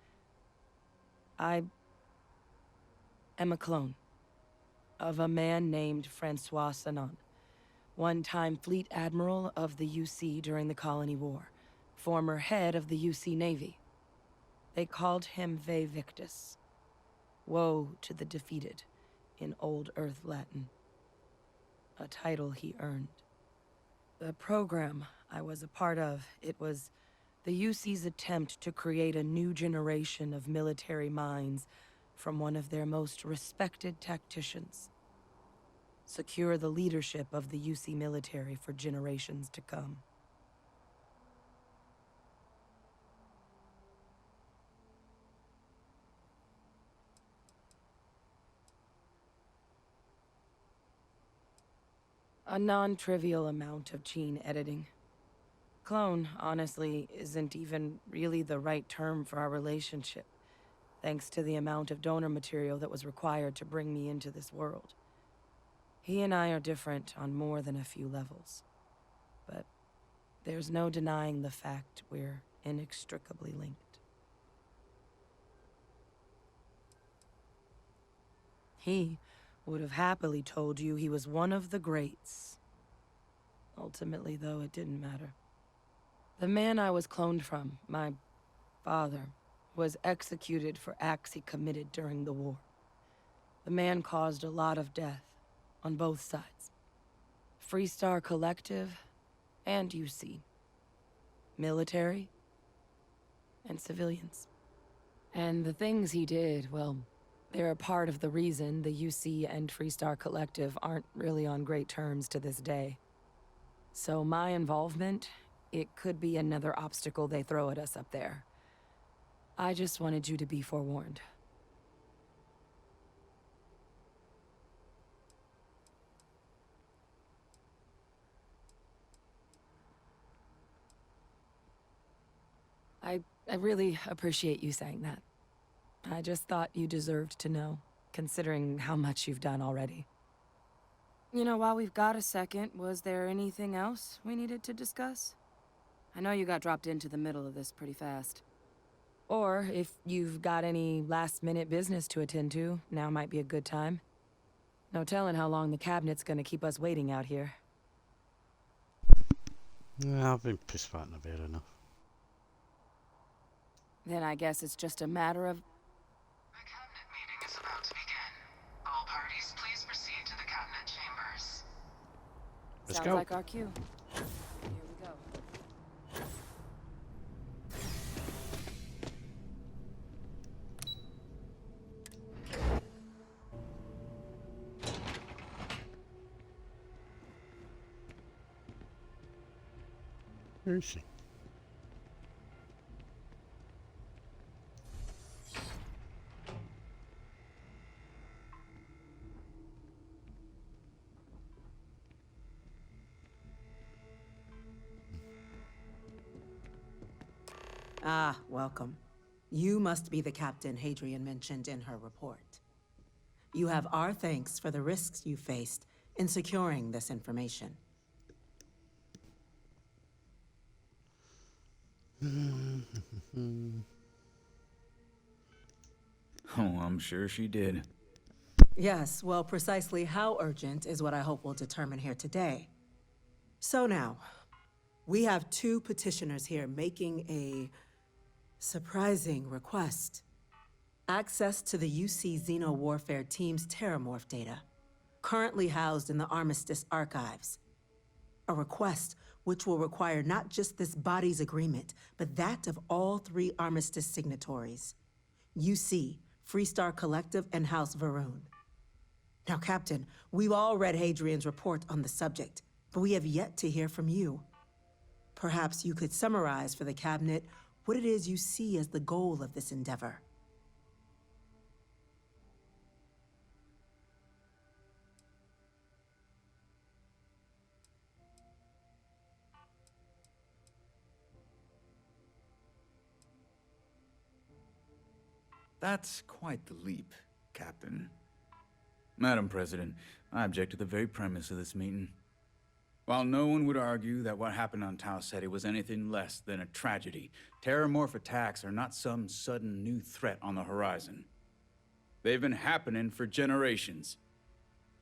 L: I am a clone of a man named Francois Sanon, one-time fleet admiral of the UC during the Colony War, former head of the UC Navy. They called him Ve Victus. Woe to the defeated, in Old Earth Latin. A title he earned. The program I was a part of, it was the UC's attempt to create a new generation of military minds from one of their most respected tacticians. Secure the leadership of the UC military for generations to come. A non-trivial amount of gene editing. Clone, honestly, isn't even really the right term for our relationship, thanks to the amount of donor material that was required to bring me into this world. He and I are different on more than a few levels, but there's no denying the fact we're inextricably linked. He would have happily told you he was one of the greats. Ultimately, though, it didn't matter. The man I was cloned from, my father, was executed for acts he committed during the war. The man caused a lot of death, on both sides. Freestar Collective and UC. Military and civilians. And the things he did, well, they're a part of the reason the UC and Freestar Collective aren't really on great terms to this day. So my involvement, it could be another obstacle they throw at us up there. I just wanted you to be forewarned. I really appreciate you saying that. I just thought you deserved to know, considering how much you've done already. You know, while we've got a second, was there anything else we needed to discuss? I know you got dropped into the middle of this pretty fast. Or, if you've got any last-minute business to attend to, now might be a good time. No telling how long the cabinet's gonna keep us waiting out here.
A: Yeah, I've been piss-farting about enough.
L: Then I guess it's just a matter of...
C: The cabinet meeting is about to begin. All parties, please proceed to the cabinet chambers.
A: Let's
L: Sounds
A: go.
L: like our cue. Here we go.
A: Where is she?
F: Ah, welcome. You must be the captain Hadrian mentioned in her report. You have our thanks for the risks you faced in securing this information.
R: Oh, I'm sure she did.
F: Yes, well, precisely how urgent is what I hope we'll determine here today. So now, we have two petitioners here making a surprising request. Access to the UC Xeno Warfare Team's Terramorph data, currently housed in the Armistice archives. A request which will require not just this body's agreement, but that of all three Armistice signatories. UC, Freestar Collective, and House Varun. Now, Captain, we've all read Hadrian's report on the subject, but we have yet to hear from you. Perhaps you could summarize for the Cabinet what it is you see as the goal of this endeavor.
R: That's quite the leap, Captain. Madam President, I object to the very premise of this meeting. While no one would argue that what happened on Tau Ceti was anything less than a tragedy, Terramorph attacks are not some sudden new threat on the horizon. They've been happening for generations.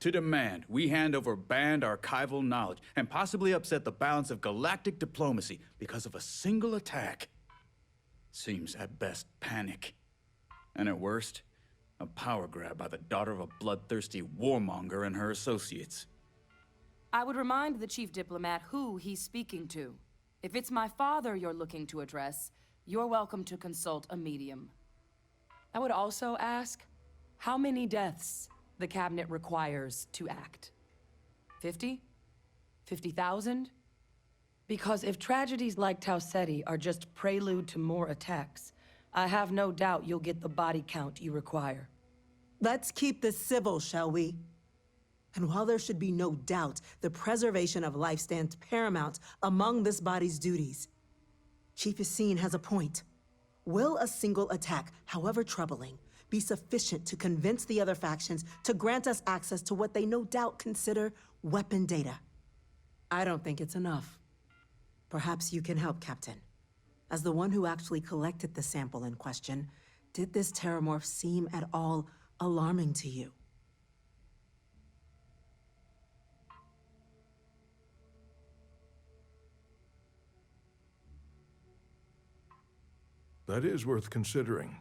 R: To demand we hand over banned archival knowledge and possibly upset the balance of galactic diplomacy because of a single attack seems at best panic. And at worst, a power grab by the daughter of a bloodthirsty warmonger and her associates.
L: I would remind the chief diplomat who he's speaking to. If it's my father you're looking to address, you're welcome to consult a medium. I would also ask, how many deaths the Cabinet requires to act? 50? 50,000? Because if tragedies like Tau Ceti are just prelude to more attacks, I have no doubt you'll get the body count you require.
F: Let's keep this civil, shall we? And while there should be no doubt the preservation of life stands paramount among this body's duties, Chief Yassine has a point. Will a single attack, however troubling, be sufficient to convince the other factions to grant us access to what they no doubt consider weapon data? I don't think it's enough. Perhaps you can help, Captain. As the one who actually collected the sample in question, did this Terramorph seem at all alarming to you?
H: That is worth considering.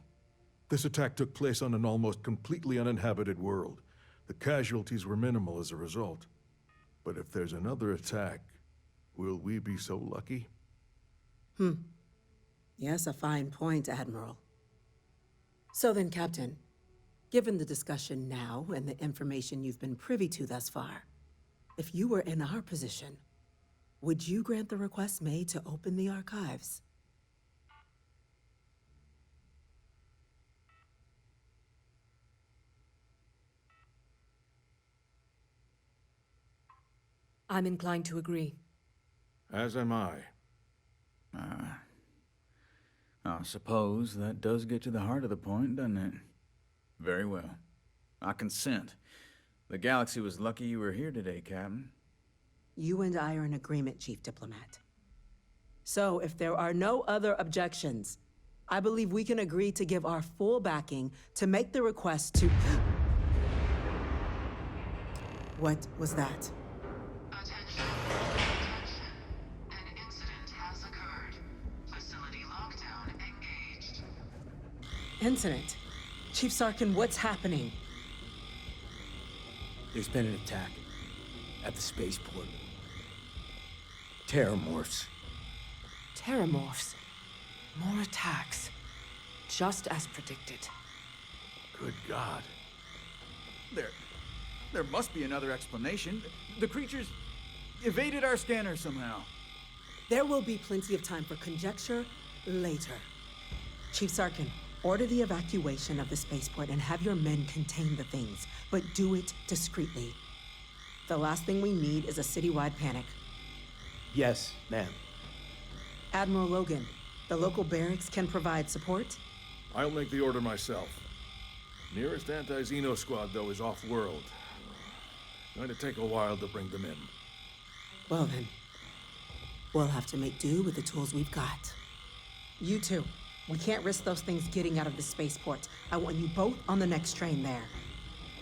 H: This attack took place on an almost completely uninhabited world. The casualties were minimal as a result. But if there's another attack, will we be so lucky?
F: Yes, a fine point, Admiral. So then, Captain, given the discussion now and the information you've been privy to thus far, if you were in our position, would you grant the request made to open the archives?
L: I'm inclined to agree.
H: As am I.
R: I suppose that does get to the heart of the point, doesn't it? Very well. I consent. The galaxy was lucky you were here today, Captain.
F: You and I are in agreement, Chief Diplomat. So, if there are no other objections, I believe we can agree to give our full backing to make the request to... What was that?
C: Attention. An incident has occurred. Facility lockdown engaged.
F: Incident? Chief Sarkin, what's happening?
V: There's been an attack at the spaceport. Terramorphs.
L: Terramorphs. More attacks. Just as predicted.
H: Good God.
R: There must be another explanation. The creatures evaded our scanner somehow.
F: There will be plenty of time for conjecture later. Chief Sarkin, order the evacuation of the spaceport and have your men contain the things, but do it discreetly. The last thing we need is a citywide panic.
V: Yes, ma'am.
F: Admiral Logan, the local barracks can provide support?
H: I'll make the order myself. Nearest anti-Xeno squad, though, is off-world. Going to take a while to bring them in.
F: Well then, we'll have to make do with the tools we've got. You two, we can't risk those things getting out of the spaceport. I want you both on the next train there.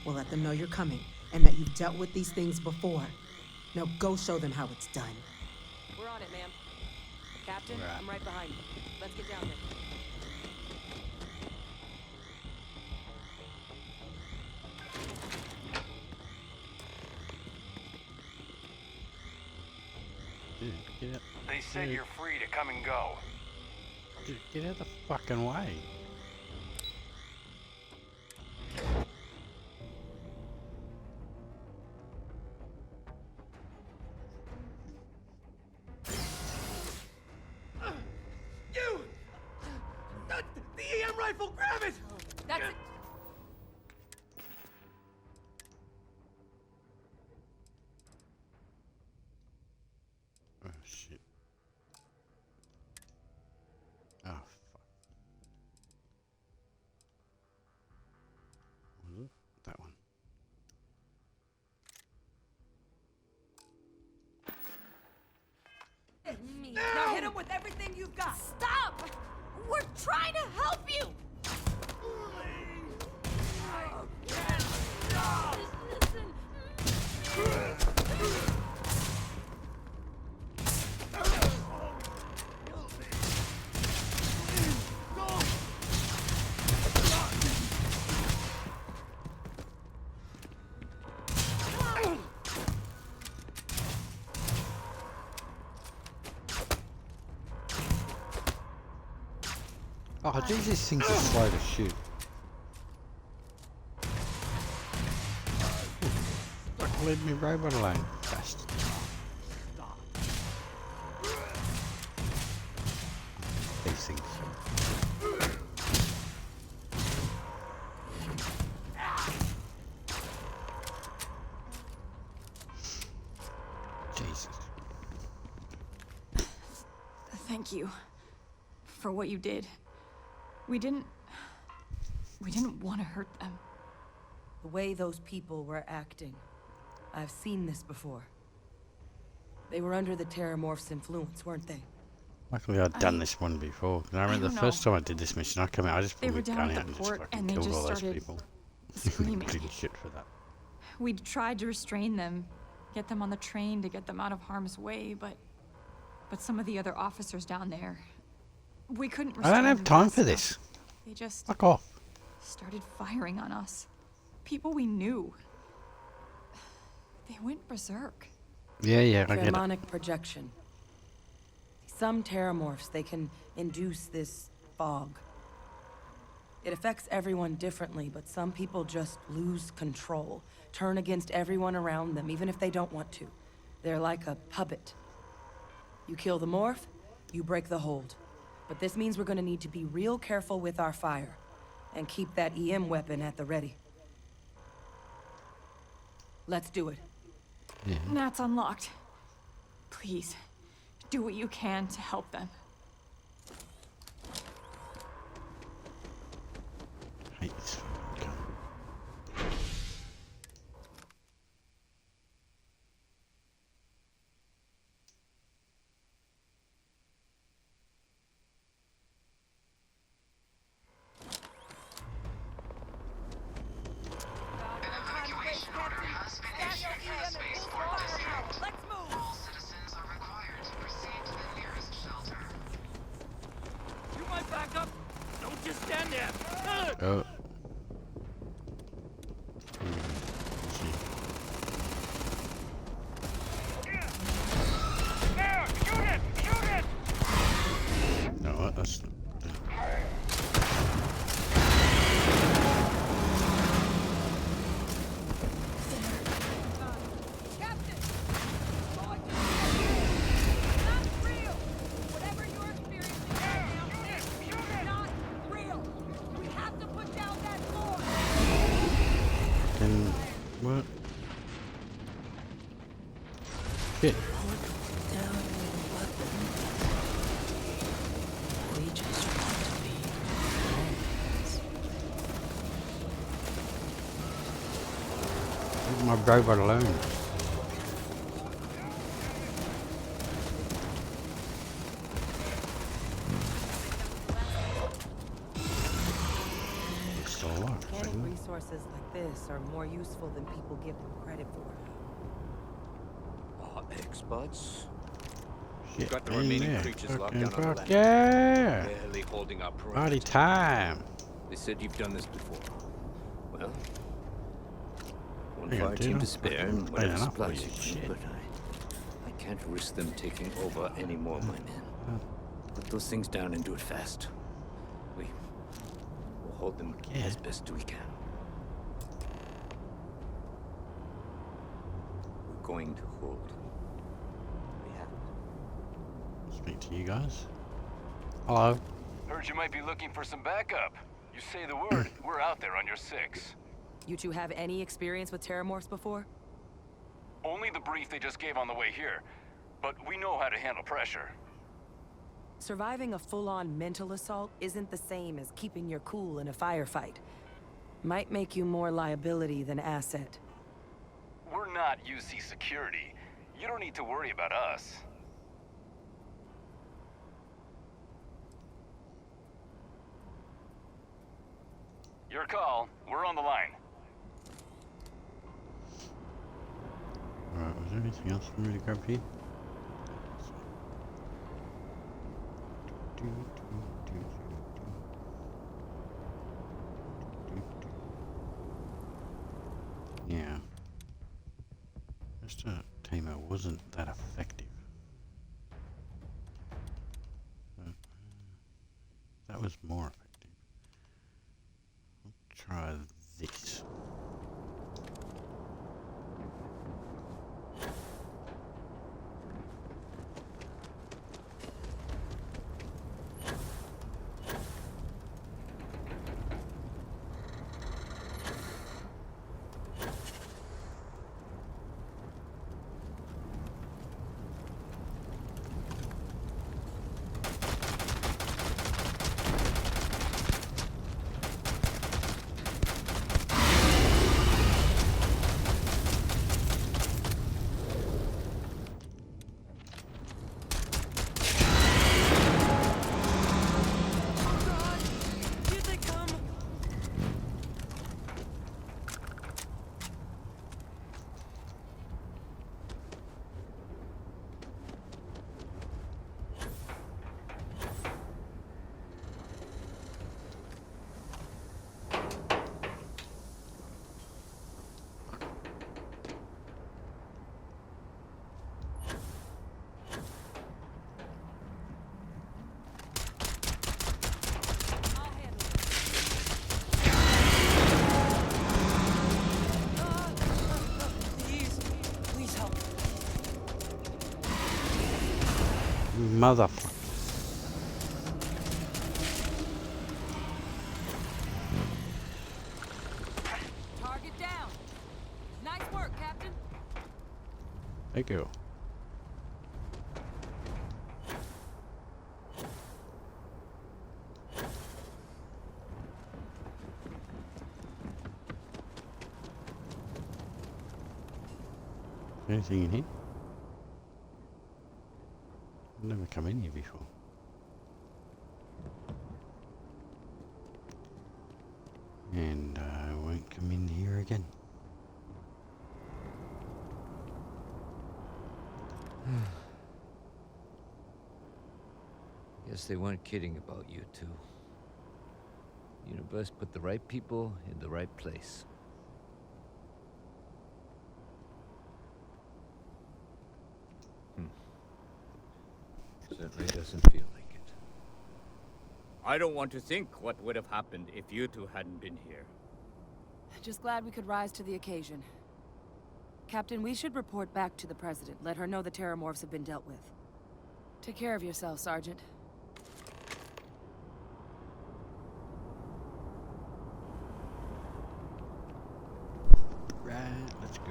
F: We'll let them know you're coming, and that you've dealt with these things before. Now go show them how it's done.
L: We're on it, ma'am. Captain, I'm right behind you. Let's get down there.
A: Dude, get out.
O: They said you're free to come and go.
A: Dude, get out of the fucking way.
V: You! The EM rifle, grab it!
L: That's it.
A: Oh shit. Oh fuck. Was it? That one.
L: Now hit him with everything you've got.
J: Stop! We're trying to help you!
A: Oh, geez, these things are slow to shoot. Fuck, leave me robot alone, bastard. These things. Jesus.
J: Thank you for what you did. We didn't want to hurt them.
L: The way those people were acting. I've seen this before. They were under the Terramorphs' influence, weren't they?
A: Luckily, I'd done this one before. And I remember the first time I did this mission, I come out, I just
J: They
A: pulled
J: were
A: the
J: down
A: gun
J: at
A: out
J: the
A: and just
J: port,
A: fucking
J: and they
A: killed
J: just
A: all those
J: started
A: people.
J: screaming.
A: Clean shit for that.
J: We tried to restrain them, get them on the train to get them out of harm's way, but some of the other officers down there, we couldn't restrain
A: I don't have
J: them
A: time
J: fast
A: for
J: enough.
A: this.
J: They just
A: Fuck off.
J: started firing on us. People we knew. They went berserk.
A: Yeah, I get it.
L: Pheromonic projection. Some Terramorphs, they can induce this fog. It affects everyone differently, but some people just lose control. Turn against everyone around them, even if they don't want to. They're like a puppet. You kill the morph, you break the hold. But this means we're gonna need to be real careful with our fire. And keep that EM weapon at the ready. Let's do it.
A: Yeah.
J: That's unlocked. Please, do what you can to help them.
A: I hate this fucking gun.
C: Evacuation order has been issued for the spaceport district. All citizens are required to proceed to the nearest shelter.
O: You might back up. Don't just stand there.
A: Oh.
O: There! Shoot it! Shoot it!
A: No, what? That's. What? Shit.
L: We just want to be friends.
A: Leave my robot alone. Still alive.
L: Mechanic resources like this are more useful than people give them credit for.
E: Experts?
A: Shit,
E: Got the
A: in
E: remaining
A: there.
E: creatures locked
A: Fucking
E: down on
A: fuck
E: Atlantis.
A: yeah!
E: Barely holding our
A: Party
E: perimeter.
A: time!
E: They said you've done this before. Well, one
A: Hang on,
E: fire
A: dude,
E: team
A: I'm
E: to spare
A: fucking
E: and whatever
A: playing up
E: supplies
A: for
E: you
A: you,
E: need,
A: shit.
E: but I can't risk them taking over any more of my men. Put those things down and do it fast. We'll hold them as best we can. We're going to hold. We have it.
A: Speak to you guys. Hello.
O: Heard you might be looking for some backup. You say the word, we're out there on your 6.
L: You two have any experience with Terramorphs before?
O: Only the brief they just gave on the way here. But we know how to handle pressure.
L: Surviving a full-on mental assault isn't the same as keeping your cool in a firefight. Might make you more liability than asset.
O: We're not UC security. You don't need to worry about us. Your call. We're on the line.
A: Alright, was there anything else for me to grab here? Yeah. Mr. Tamer wasn't that effective. That was more effective. Let's try this. motherfucker.
J: Target down. Nice work, Captain.
A: Thank you. Anything in here? I've never come in here before. And I won't come in here again.
E: Guess they weren't kidding about you two. Universe put the right people in the right place. Certainly doesn't feel like it.
I: I don't want to think what would have happened if you two hadn't been here.
L: Just glad we could rise to the occasion. Captain, we should report back to the President. Let her know the Terramorphs have been dealt with. Take care of yourself, Sergeant.
A: Right, let's go.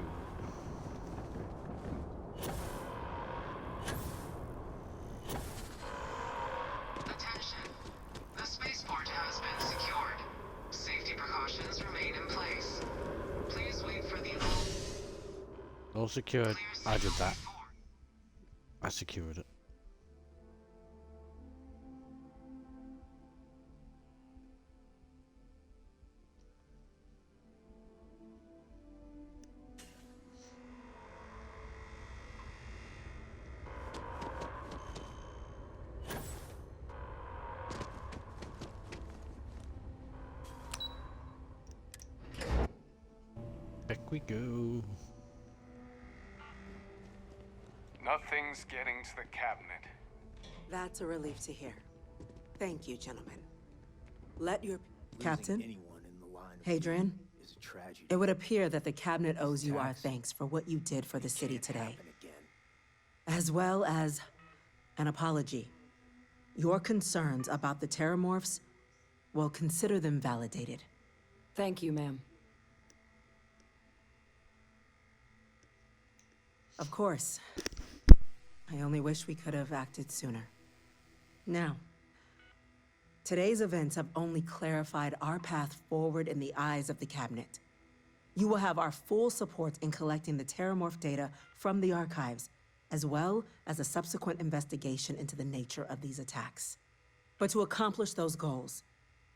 K: Attention. The spaceport has been secured. Safety precautions remain in place. Please wait for the
A: All secured. I did that. I secured it. Back we go.
O: Nothing's getting to the cabinet.
F: That's a relief to hear. Thank you, gentlemen. Let your... Captain? Hadrian? It would appear that the cabinet owes you our thanks for what you did for the city today. As well as an apology. Your concerns about the Terramorphs, well, consider them validated.
L: Thank you, ma'am.
F: Of course. I only wish we could have acted sooner. Now, today's events have only clarified our path forward in the eyes of the Cabinet. You will have our full support in collecting the Terramorph data from the archives, as well as a subsequent investigation into the nature of these attacks. But to accomplish those goals,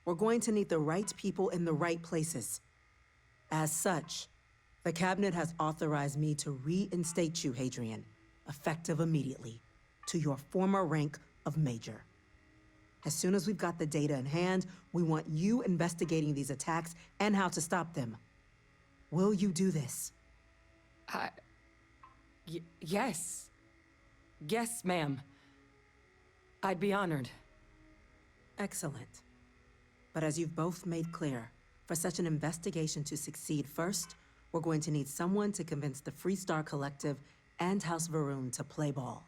F: we're going to need the right people in the right places. As such, the Cabinet has authorized me to reinstate you, Hadrian, effective immediately, to your former rank of Major. As soon as we've got the data in hand, we want you investigating these attacks and how to stop them. Will you do this?
L: Yes. Yes, ma'am. I'd be honored.
F: Excellent. But as you've both made clear, for such an investigation to succeed first, we're going to need someone to convince the Freestar Collective and House Varun to play ball.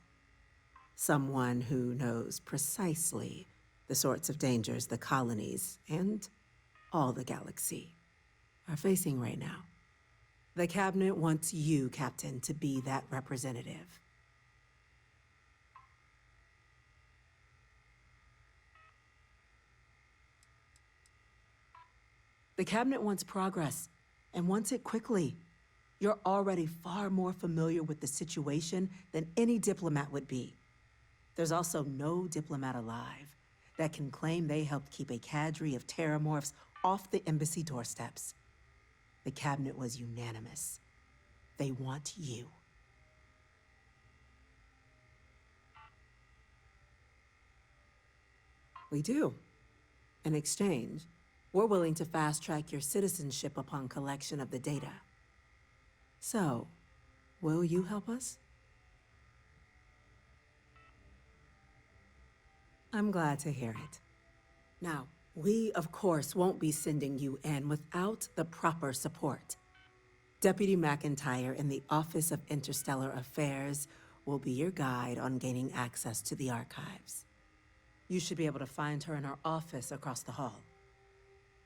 F: Someone who knows precisely the sorts of dangers the colonies and all the galaxy are facing right now. The Cabinet wants you, Captain, to be that representative. The Cabinet wants progress, and wants it quickly. You're already far more familiar with the situation than any diplomat would be. There's also no diplomat alive that can claim they helped keep a cadre of Terramorphs off the embassy doorsteps. The Cabinet was unanimous. They want you. We do. In exchange, we're willing to fast-track your citizenship upon collection of the data. So, will you help us? I'm glad to hear it. Now, we, of course, won't be sending you in without the proper support. Deputy McIntyre in the Office of Interstellar Affairs will be your guide on gaining access to the archives. You should be able to find her in her office across the hall.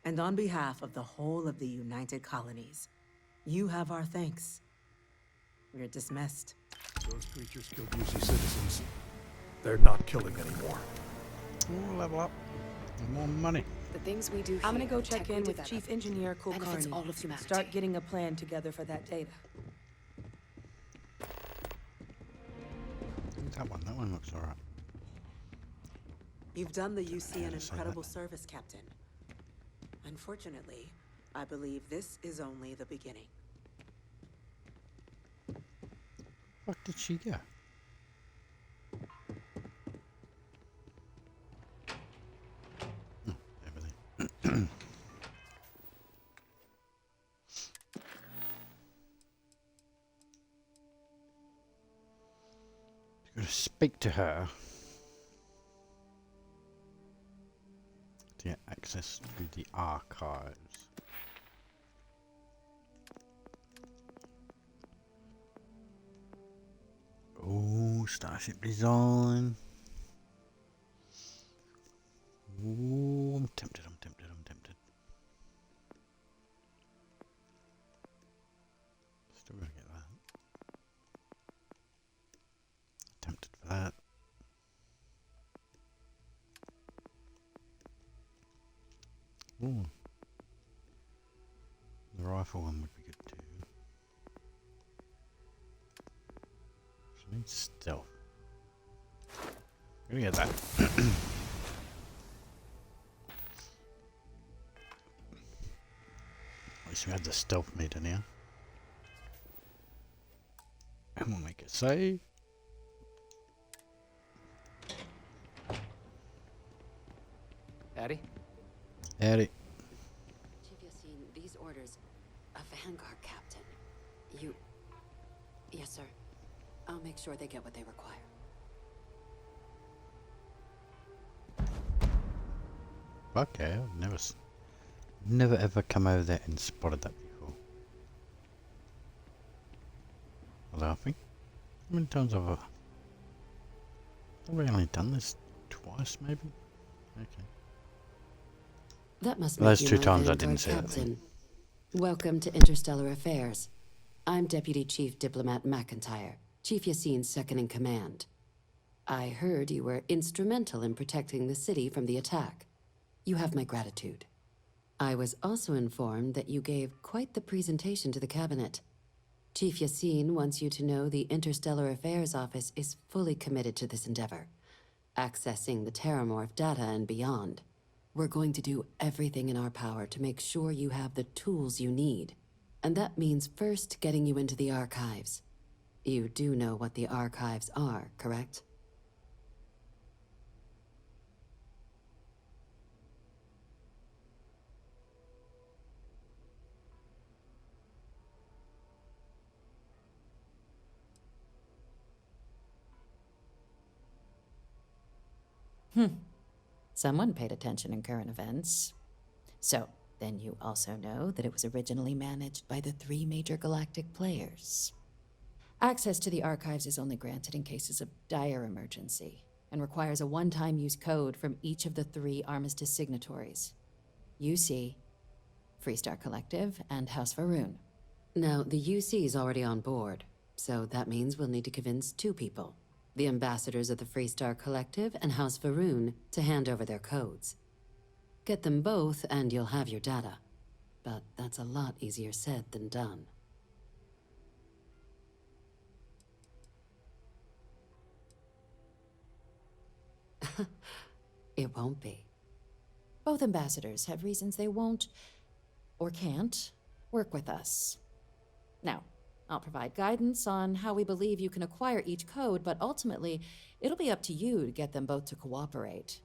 F: And on behalf of the whole of the United Colonies, you have our thanks. You're dismissed.
H: Those creatures killed UC citizens. They're not killing anymore.
A: Ooh, level up. More money.
L: The things we do here,
F: I'm gonna go check in with
L: develop,
F: Chief Engineer
L: benefits
F: Kulkarni.
L: all of humanity.
F: Start getting a plan together for that data.
A: That one looks alright.
F: You've done the UC an
A: Say
F: incredible
A: that.
F: service, Captain. Unfortunately, I believe this is only the beginning.
A: Where did she go? Everything. Gotta speak to her to get access to the archives. Oh, starship design. Ooh, I'm tempted. Still gonna get that. Tempted for that. Ooh. The rifle one would be good too. I need stealth. Gonna get that. At least we have the stealth meter now. And we'll make it save.
G: Addy?
A: Howdy.
M: Chief Yassine, these orders, a Vanguard captain. You... Yes, sir. I'll make sure they get what they require.
A: Okay, I've never ever come over there and spotted that before. Although I think, how many times have we only done this twice, maybe? Okay.
M: That must
A: Those
M: make
A: two
M: you my
A: times I
M: Vanguard
A: didn't see that
M: captain.
A: thing.
M: Welcome to Interstellar Affairs. I'm Deputy Chief Diplomat McIntyre, Chief Yassine's second in command. I heard you were instrumental in protecting the city from the attack. You have my gratitude. I was also informed that you gave quite the presentation to the cabinet. Chief Yassine wants you to know the Interstellar Affairs Office is fully committed to this endeavor, accessing the Terramorph data and beyond. We're going to do everything in our power to make sure you have the tools you need. And that means first getting you into the archives. You do know what the archives are, correct?
W: Someone paid attention in current events. So, then you also know that it was originally managed by the 3 major galactic players. Access to the archives is only granted in cases of dire emergency, and requires a one-time use code from each of the 3 Armistice signatories. UC, Freestar Collective, and House Varun.
M: Now, the UC is already on board, so that means we'll need to convince 2 people. The ambassadors of the Freestar Collective and House Varun to hand over their codes. Get them both and you'll have your data. But that's a lot easier said than done. It won't be.
W: Both ambassadors have reasons they won't, or can't, work with us. Now, I'll provide guidance on how we believe you can acquire each code, but ultimately, it'll be up to you to get them both to cooperate.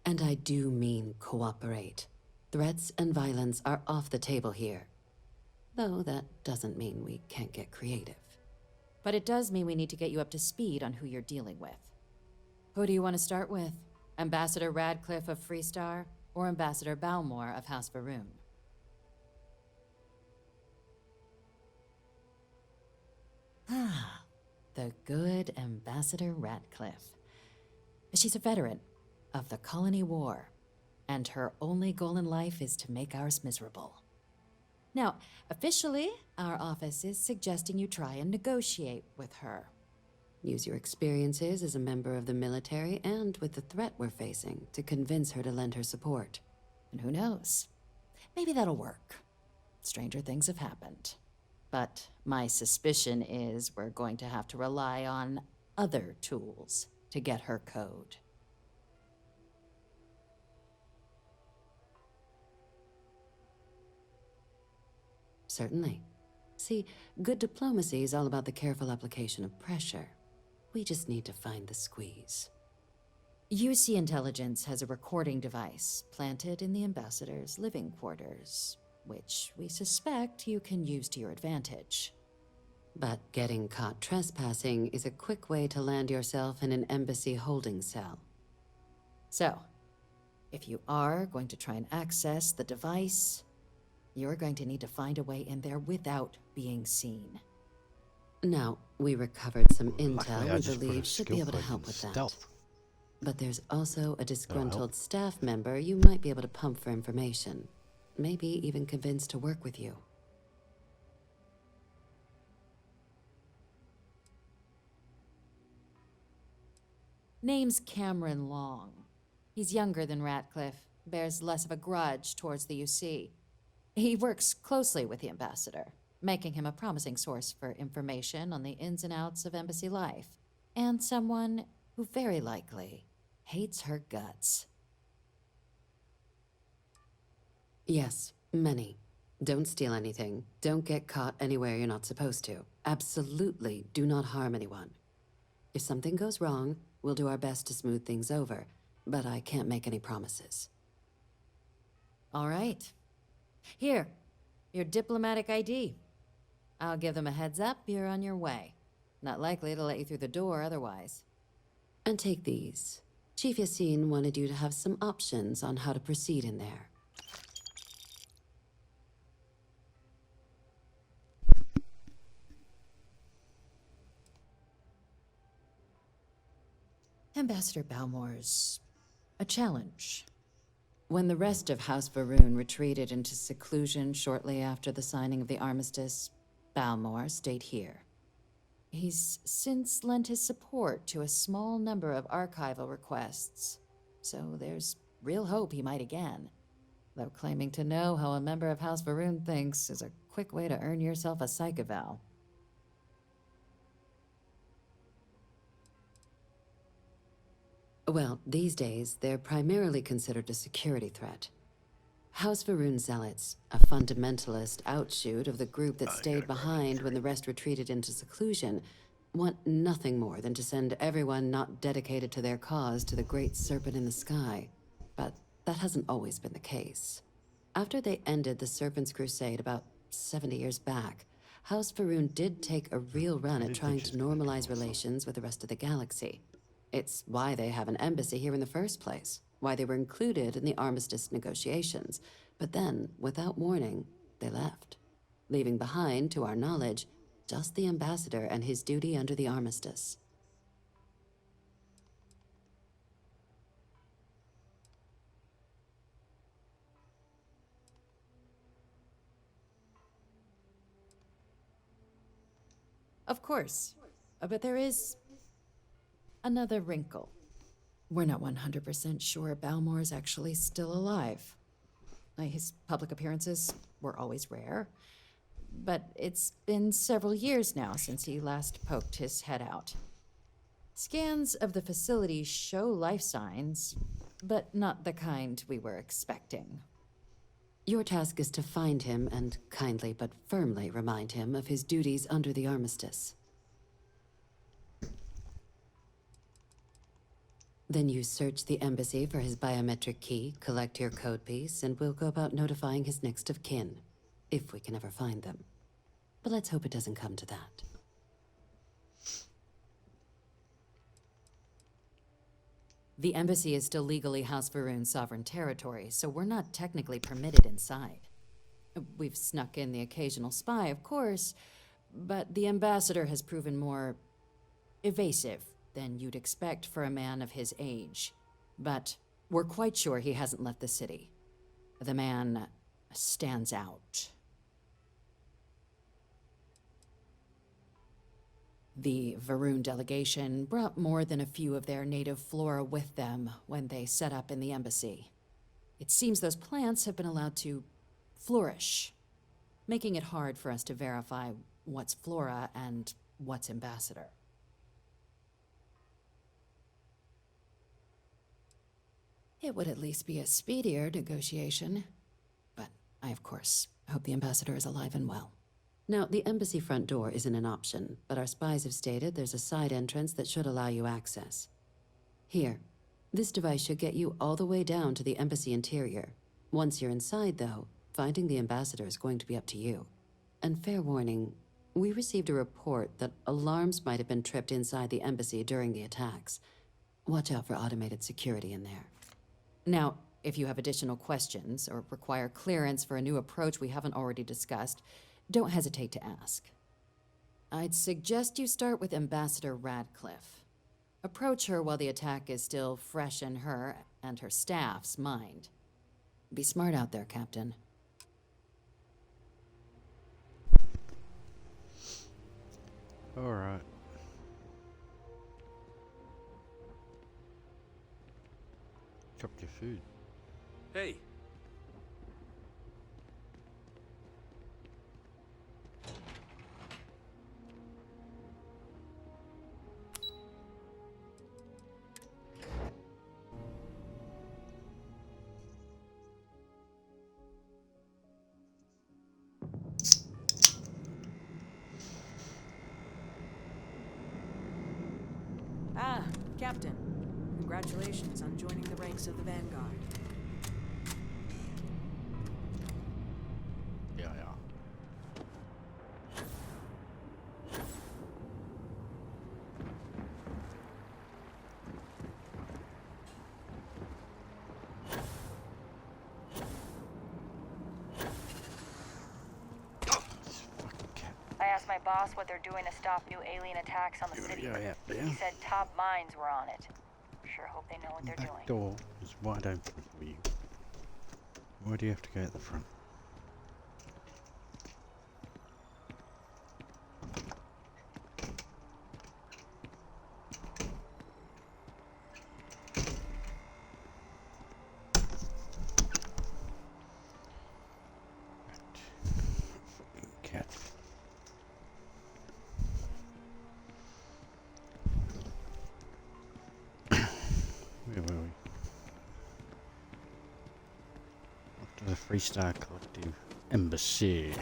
M: And I do mean cooperate. Threats and violence are off the table here. Though that doesn't mean we can't get creative.
W: But it does mean we need to get you up to speed on who you're dealing with. Who do you want to start with? Ambassador Radcliffe of Freestar, or Ambassador Balmore of House Varun? The good Ambassador Ratcliffe. She's a veteran of the Colony War, and her only goal in life is to make ours miserable. Now, officially, our office is suggesting you try and negotiate with her. Use your experiences as a member of the military and with the threat we're facing to convince her to lend her support. And who knows? Maybe that'll work. Stranger things have happened. But my suspicion is we're going to have to rely on other tools to get her code. Certainly. See, good diplomacy is all about the careful application of pressure. We just need to find the squeeze. UC Intelligence has a recording device planted in the Ambassador's living quarters, which we suspect you can use to your advantage. But getting caught trespassing is a quick way to land yourself in an embassy holding cell. So, if you are going to try and access the device, you're going to need to find a way in there without being seen. Now, we recovered some intel we believe should be able to help with that. But there's also a disgruntled staff member you might be able to pump for information. Maybe even convince to work with you. Name's Cameron Long. He's younger than Ratcliffe, bears less of a grudge towards the UC. He works closely with the Ambassador, making him a promising source for information on the ins and outs of embassy life, and someone who very likely hates her guts. Yes, many. Don't steal anything. Don't get caught anywhere you're not supposed to. Absolutely do not harm anyone. If something goes wrong, we'll do our best to smooth things over, but I can't make any promises. All right. Here, your diplomatic ID. I'll give them a heads up you're on your way. Not likely to let you through the door otherwise. And take these. Chief Yassine wanted you to have some options on how to proceed in there. Ambassador Balmore's a challenge. When the rest of House Varun retreated into seclusion shortly after the signing of the armistice, Balmore stayed here. He's since lent his support to a small number of archival requests, so there's real hope he might again. Though claiming to know how a member of House Varun thinks is a quick way to earn yourself a psych eval. Well, these days, they're primarily considered a security threat. House Varun Zealots, a fundamentalist outshoot of the group that stayed behind when the rest retreated into seclusion, want nothing more than to send everyone not dedicated to their cause to the great serpent in the sky. But that hasn't always been the case. After they ended the Serpent's Crusade about 70 years back, House Varun did take a real run at trying to normalize relations with the rest of the galaxy. It's why they have an embassy here in the first place, why they were included in the armistice negotiations. But then, without warning, they left, leaving behind, to our knowledge, just the Ambassador and his duty under the armistice. Of course, but there is another wrinkle. We're not 100% sure Balmore's actually still alive. His public appearances were always rare, but it's been several years now since he last poked his head out. Scans of the facility show life signs, but not the kind we were expecting. Your task is to find him and kindly but firmly remind him of his duties under the armistice. Then you search the embassy for his biometric key, collect your code piece, and we'll go about notifying his next of kin, if we can ever find them. But let's hope it doesn't come to that. The embassy is still legally House Varun sovereign territory, so we're not technically permitted inside. We've snuck in the occasional spy, of course, but the Ambassador has proven more evasive than you'd expect for a man of his age. But we're quite sure he hasn't left the city. The man stands out. The Varun delegation brought more than a few of their native flora with them when they set up in the embassy. It seems those plants have been allowed to flourish, making it hard for us to verify what's flora and what's ambassador. It would at least be a speedier negotiation, but I, of course, hope the ambassador is alive and well. Now, the embassy front door isn't an option, but our spies have stated there's a side entrance that should allow you access. Here, this device should get you all the way down to the embassy interior. Once you're inside, though, finding the ambassador is going to be up to you. And fair warning, we received a report that alarms might have been tripped inside the embassy during the attacks. Watch out for automated security in there. Now, if you have additional questions or require clearance for a new approach we haven't already discussed, don't hesitate to ask. I'd suggest you start with Ambassador Radcliffe. Approach her while the attack is still fresh in her and her staff's mind. Be smart out there, Captain.
A: All right. Dropped your food.
N: Hey.
F: Ah, Captain. Congratulations on joining the ranks of the Vanguard.
A: Yeah.
P: I asked my boss what they're doing to stop new alien attacks on the city.
A: Yeah.
P: He said top minds were on it. Sure hope they know what they're doing.
A: Back door is wide open for you. Why do you have to go at the front? Cat. Where were we? Up to the Freestar Collective Embassy.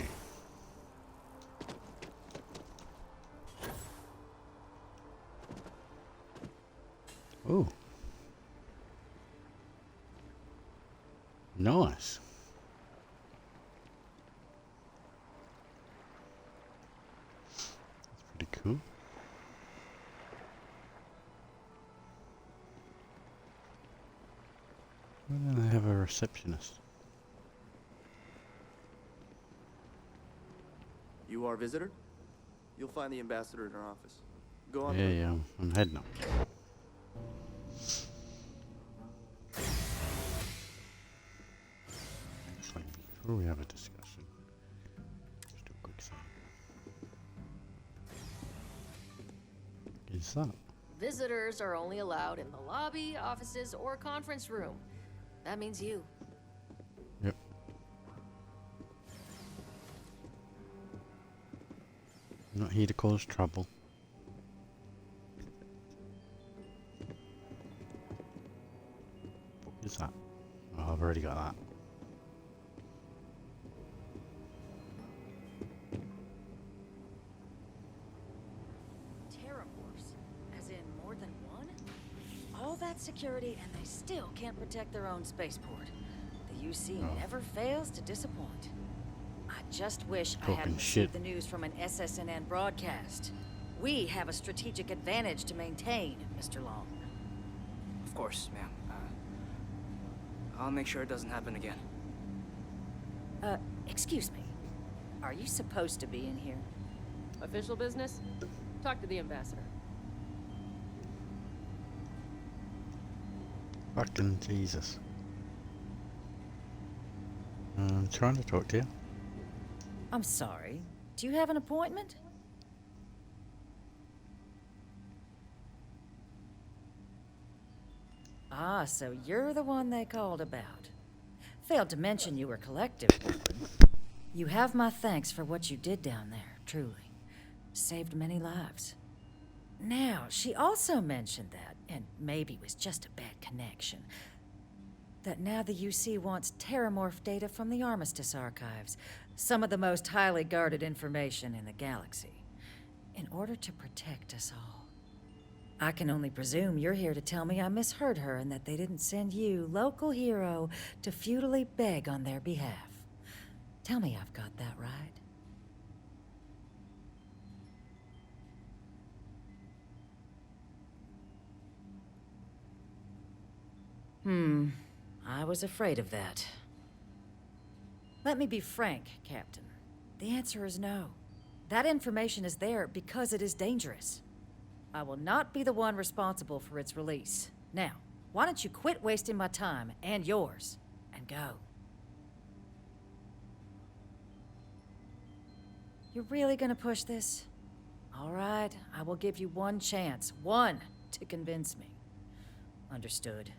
A: Oh. Nice. That's pretty cool. Why don't they have a receptionist?
N: You our visitor? You'll find the ambassador in her office. Go on.
A: Yeah, I'm heading up. Actually, before we have a discussion, just do a quick thing. Is that?
Q: Visitors are only allowed in the lobby, offices, or conference room. That means you.
A: Yep. Not here to cause trouble. What is that? Oh, I've already got that.
Q: Terramorphs, as in more than one? All that security and they still can't protect their own spaceport. The UC never fails to disappoint. I just wish I hadn't received the news from an SSNN broadcast. We have a strategic advantage to maintain, Mr. Long.
G: Of course, ma'am. I'll make sure it doesn't happen again.
Q: Excuse me. Are you supposed to be in here?
S: Official business? Talk to the ambassador.
A: Fucking Jesus. I'm trying to talk to you.
Q: I'm sorry. Do you have an appointment? Ah, so you're the one they called about. Failed to mention you were collective, woman. You have my thanks for what you did down there, truly. Saved many lives. Now, she also mentioned that, and maybe it was just a bad connection, that now the UC wants Terramorph data from the Armistice archives, some of the most highly guarded information in the galaxy, in order to protect us all. I can only presume you're here to tell me I misheard her and that they didn't send you, local hero, to futilely beg on their behalf. Tell me I've got that right. I was afraid of that. Let me be frank, Captain. The answer is no. That information is there because it is dangerous. I will not be the one responsible for its release. Now, why don't you quit wasting my time and yours, and go? You're really gonna push this? All right, I will give you one chance, one, to convince me. Understood.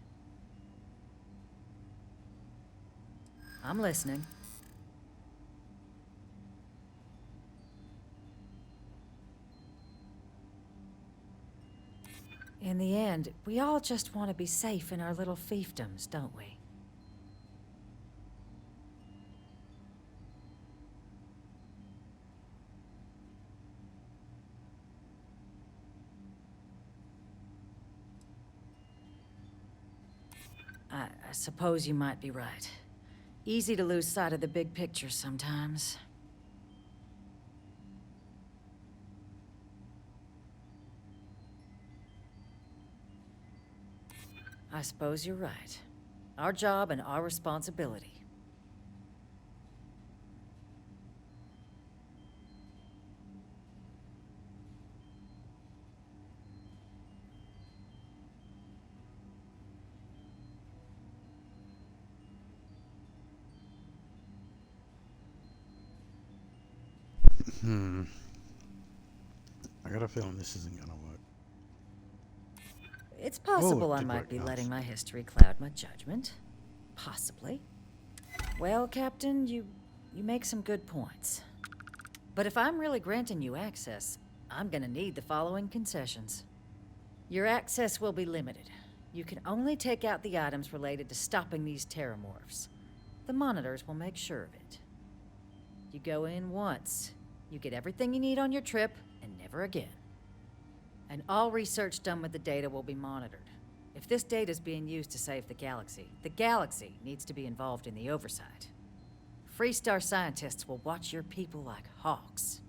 Q: I'm listening. In the end, we all just want to be safe in our little fiefdoms, don't we? I suppose you might be right. Easy to lose sight of the big picture sometimes. I suppose you're right. Our job and our responsibility.
A: I got a feeling this isn't gonna work.
Q: It's possible I
A: did
Q: might
A: work
Q: be
A: nice.
Q: letting my history cloud my judgment. Possibly. Well, Captain, you make some good points. But if I'm really granting you access, I'm gonna need the following concessions. Your access will be limited. You can only take out the items related to stopping these Terramorphs. The monitors will make sure of it. You go in once, you get everything you need on your trip, and never again. And all research done with the data will be monitored. If this data is being used to save the galaxy needs to be involved in the oversight. Freestar scientists will watch your people like hawks.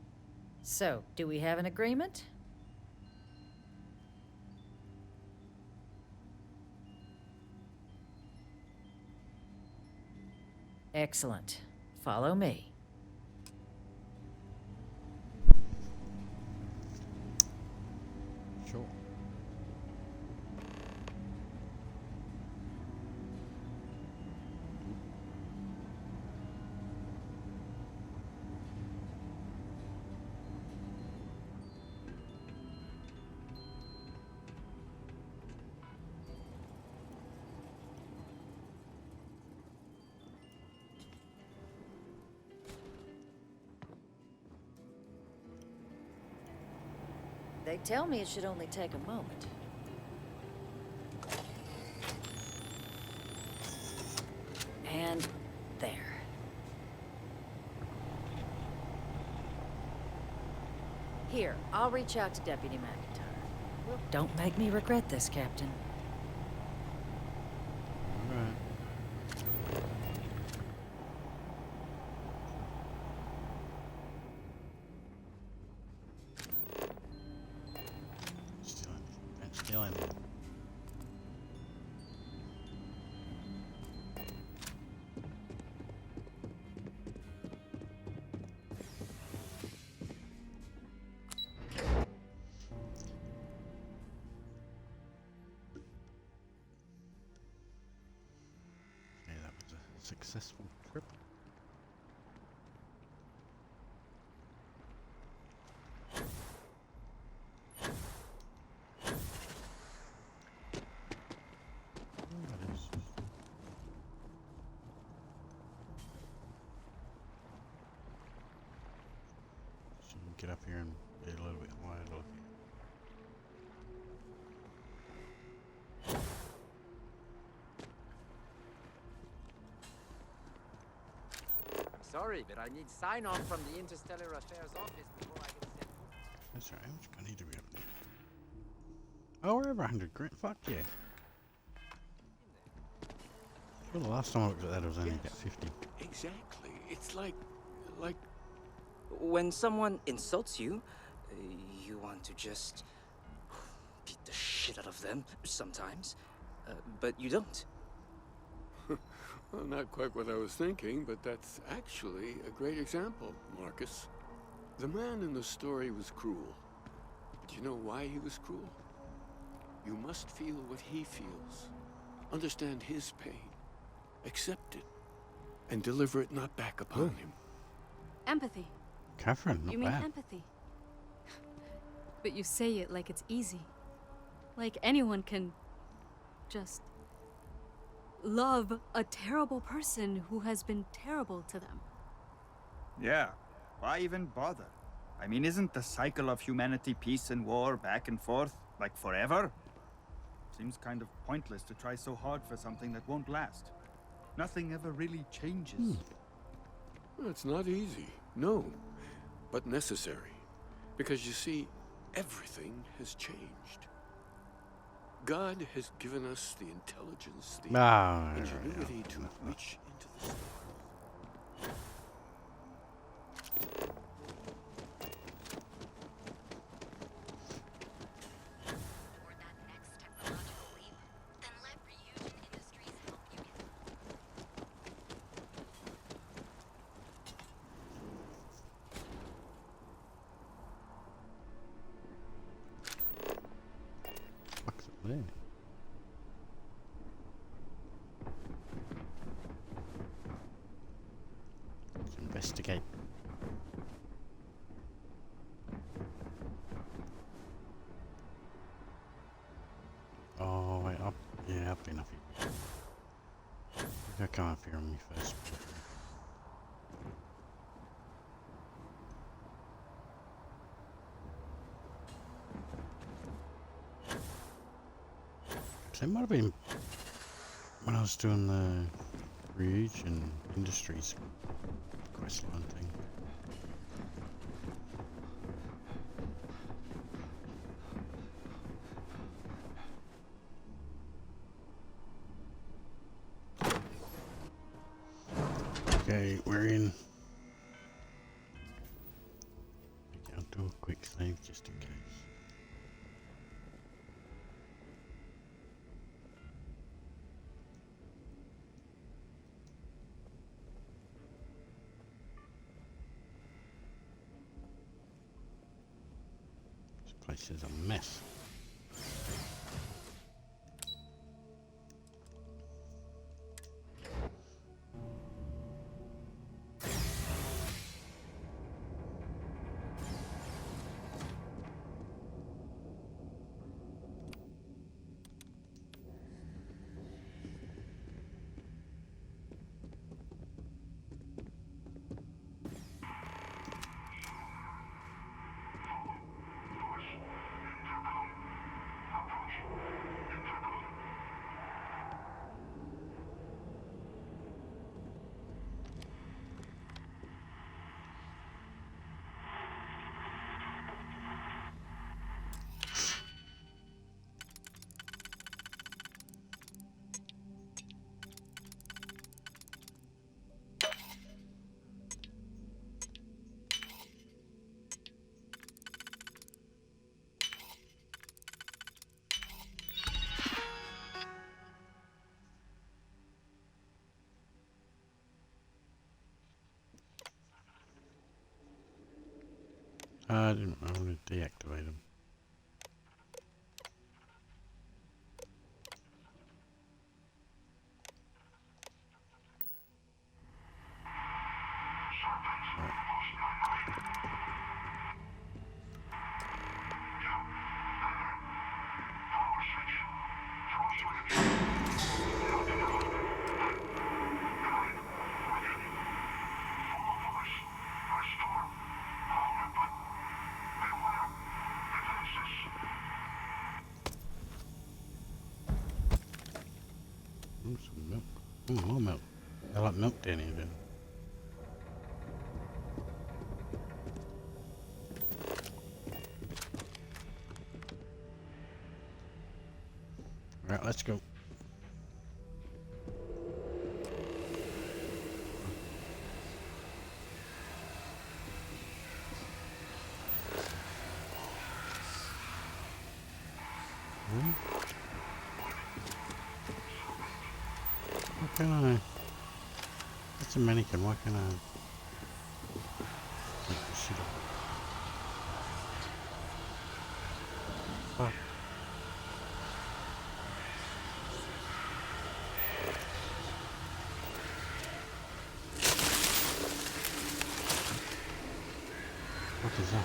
Q: So, do we have an agreement? Excellent. Follow me.
A: Sure.
Q: They tell me it should only take a moment. And there. Here, I'll reach out to Deputy McIntyre. Don't make me regret this, Captain.
A: Still in. Successful trip. Get up here and be a little bit higher looking.
D: I'm sorry, but I need sign-off from the Interstellar Affairs office before I get sent.
A: That's right, how much I need to be up there? Oh, we're over 100 grand. Fuck yeah. Well, the last time I looked at that, I was only at 50.
S: Exactly. It's like...
G: When someone insults you, you want to just beat the shit out of them sometimes, but you don't.
S: Well, not quite what I was thinking, but that's actually a great example, Marcus. The man in the story was cruel. But you know why he was cruel? You must feel what he feels. Understand his pain. Accept it. And deliver it not back upon him.
T: Empathy.
A: Catherine, not
T: You mean
A: bad.
T: empathy? But you say it like it's easy. Like anyone can just love a terrible person who has been terrible to them.
U: Yeah, why even bother? I mean, isn't the cycle of humanity peace and war back and forth, like forever? Seems kind of pointless to try so hard for something that won't last. Nothing ever really changes.
S: Well, it's not easy, no, but necessary. Because you see, everything has changed. God has given us the intelligence, the ingenuity to reach into the stars.
A: There. Let's investigate. Oh, wait, up. Yeah, I've been up here. I'll come up here on me first. It might have been when I was doing the Rouge and Industries questline thing. Okay, we're in. Maybe I'll do a quick save just in case. This is a mess. I didn't. I want to deactivate them. More milk. I like milk down here then. Right, let's go. What can I? That's a mannequin. What can I? Fuck. What is that?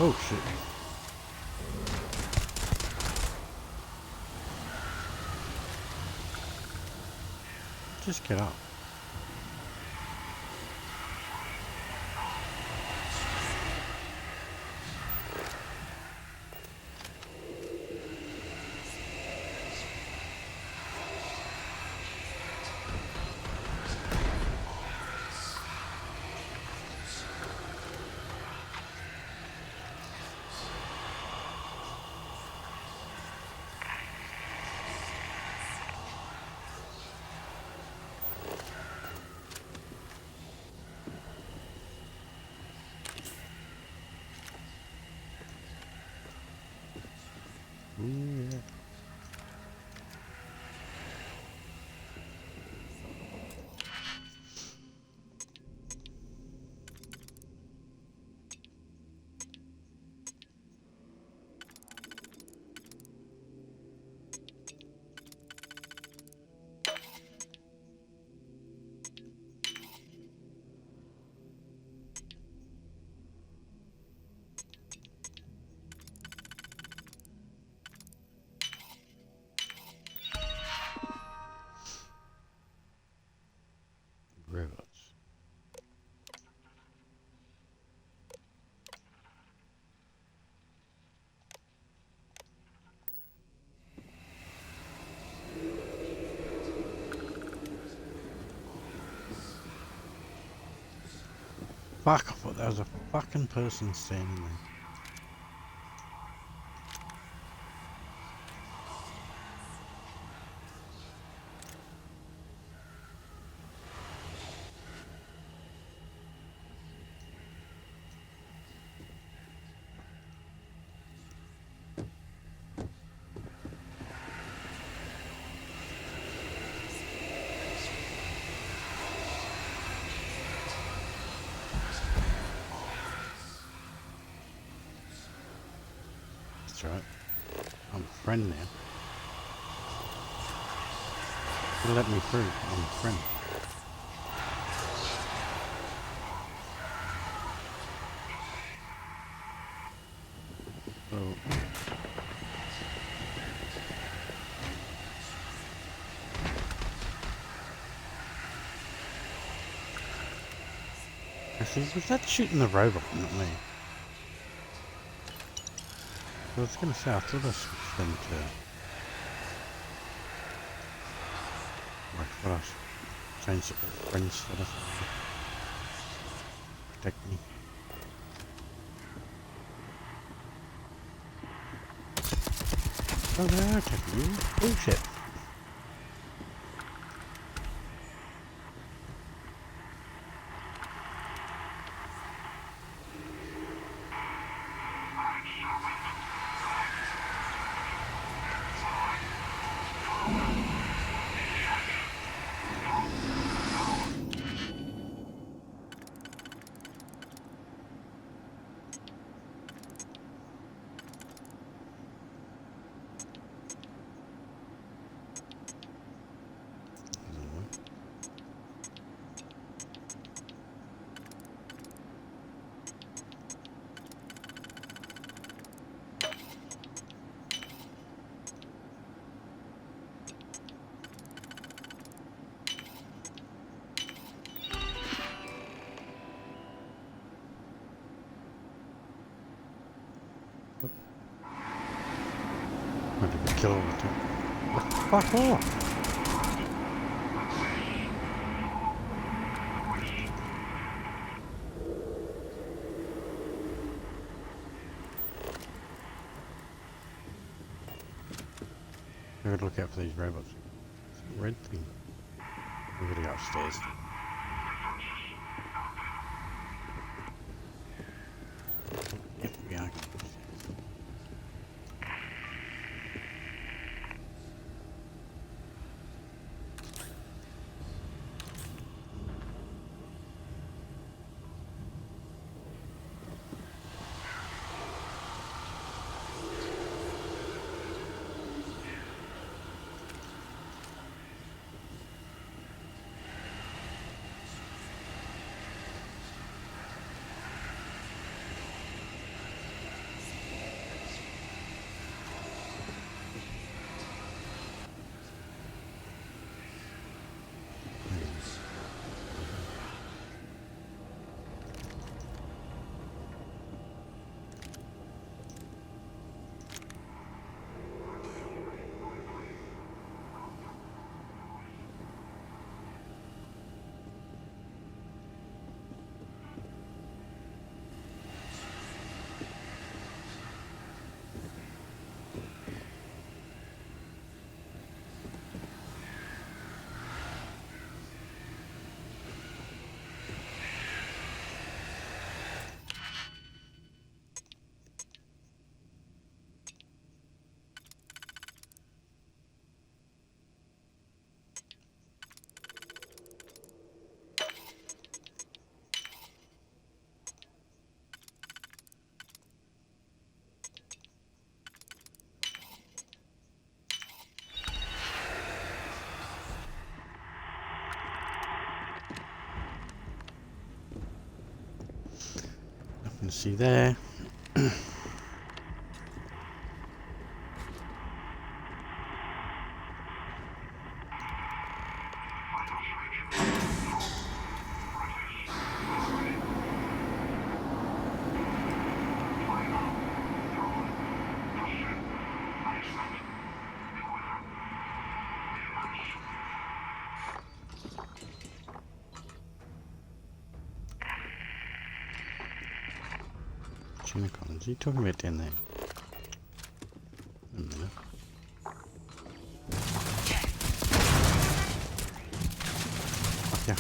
A: Oh shit. Just get up. Yeah. Robots. Fuck, I thought there was a fucking person standing there. That's right. I'm a friend now. You let me through. I'm a friend. Oh. Actually, was that shooting the robot, not me? I was going to say, I thought I switched them to... Like, what else? Change the friends sort of thing. Protect me. Oh, they are attacking me. Bullshit. kill all the time. Fuck off! I gotta look out for these robots. It's a red thing. We gotta go upstairs. Yep, we are. Nothing to see there. What are you talking about down there? A minute. Yeah.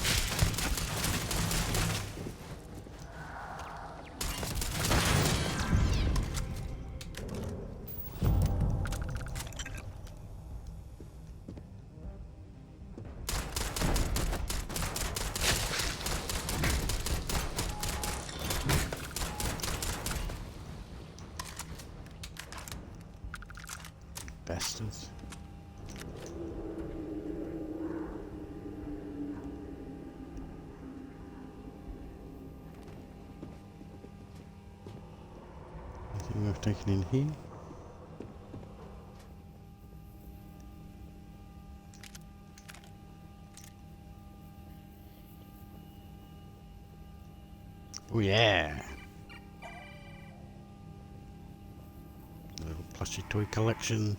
A: Bastards. Anything we've taken in here? Oh yeah! A little plushy toy collection.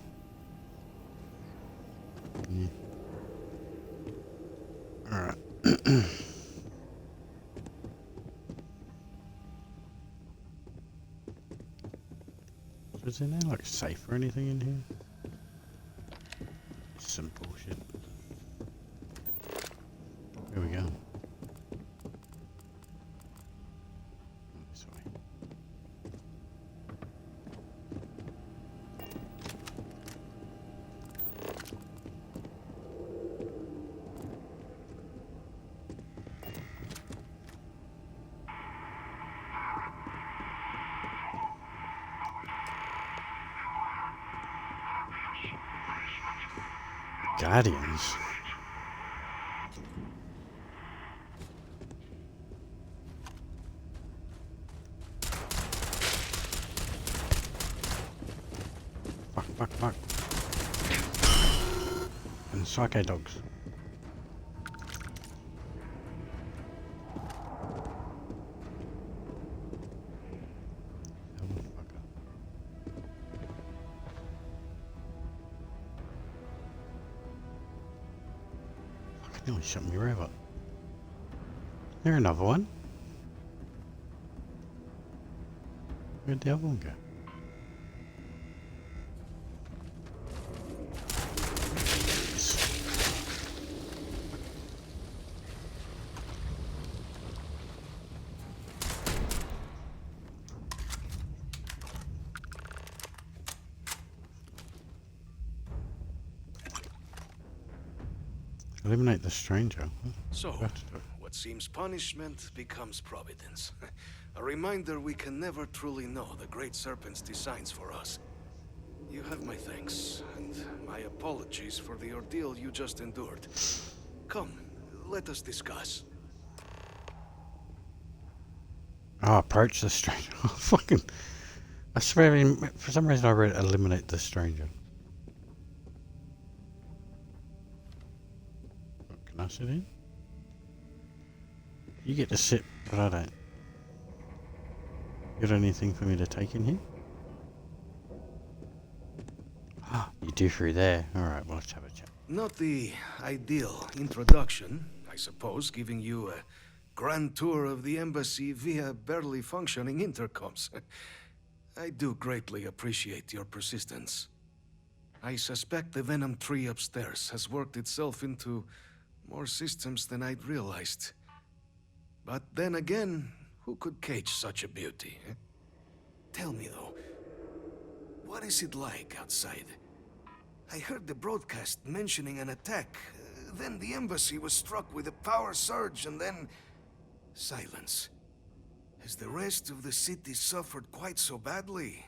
A: Yeah. Alright. Is there no like safe or anything in here? Some bullshit. Here we go. This way. Guardians. Fuck. And psycho dogs. You only shot me right up. There's another one. Where'd the other one go? Eliminate the stranger.
B: So, what seems punishment becomes providence. A reminder we can never truly know the Great Serpent's designs for us. You have my thanks, and my apologies for the ordeal you just endured. Come, let us discuss.
A: Oh, approach the stranger. Oh, fucking... I swear, for some reason I read eliminate the stranger. Can I sit in? You get to sit, but I don't. You got anything for me to take in here? Ah, you do through there. Alright, well, let's have a chat.
B: Not the ideal introduction, I suppose, giving you a grand tour of the embassy via barely functioning intercoms. I do greatly appreciate your persistence. I suspect the Venom tree upstairs has worked itself into more systems than I'd realized. But then again, who could cage such a beauty? Eh? Tell me though, what is it like outside? I heard the broadcast mentioning an attack. Then the embassy was struck with a power surge and then... silence. Has the rest of the city suffered quite so badly?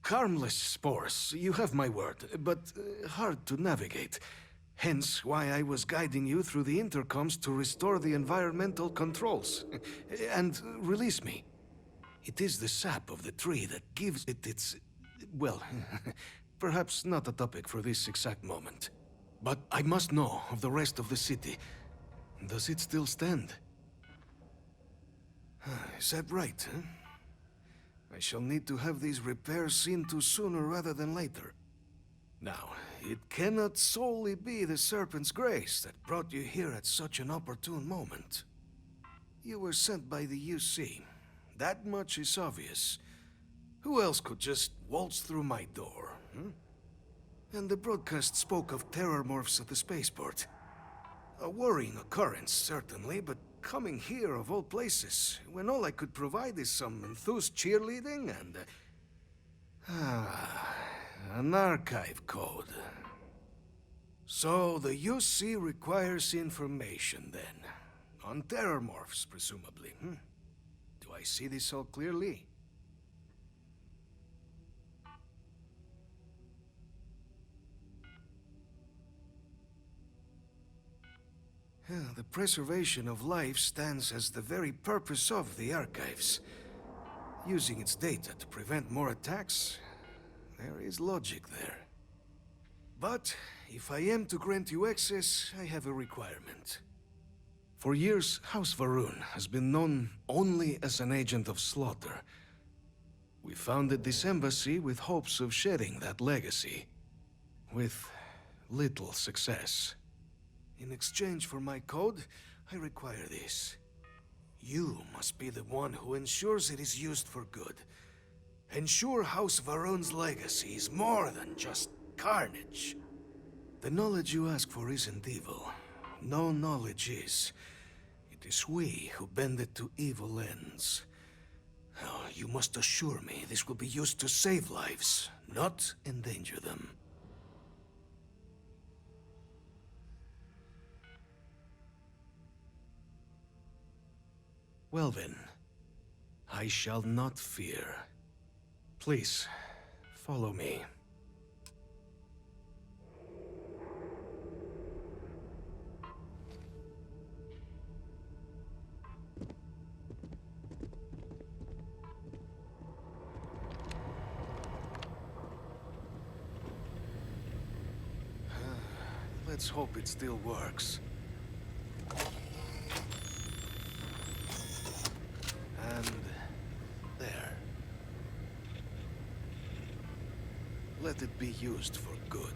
B: Harmless spores, you have my word, but hard to navigate. Hence why I was guiding you through the intercoms to restore the environmental controls. And release me. It is the sap of the tree that gives it its... well, perhaps not a topic for this exact moment. But I must know of the rest of the city. Does it still stand? Is that right, huh? I shall need to have these repairs seen to sooner rather than later. Now, it cannot solely be the Serpent's grace that brought you here at such an opportune moment. You were sent by the UC. That much is obvious. Who else could just waltz through my door, hmm? And the broadcast spoke of Terramorphs at the spaceport. A worrying occurrence, certainly, but coming here of all places, when all I could provide is some enthused cheerleading and... an archive code. So the UC requires information, then. On Terramorphs, presumably, hmm? Do I see this all clearly? The preservation of life stands as the very purpose of the archives. Using its data to prevent more attacks, there is logic there. But if I am to grant you access, I have a requirement. For years, House Varun has been known only as an agent of slaughter. We founded this embassy with hopes of shedding that legacy. With little success. In exchange for my code, I require this. You must be the one who ensures it is used for good. Ensure House Varun's legacy is more than just carnage. The knowledge you ask for isn't evil. No knowledge is. It is we who bend it to evil ends. Oh, you must assure me this will be used to save lives, not endanger them. Well then, I shall not fear. Please, follow me. Let's hope it still works. let it be used for good.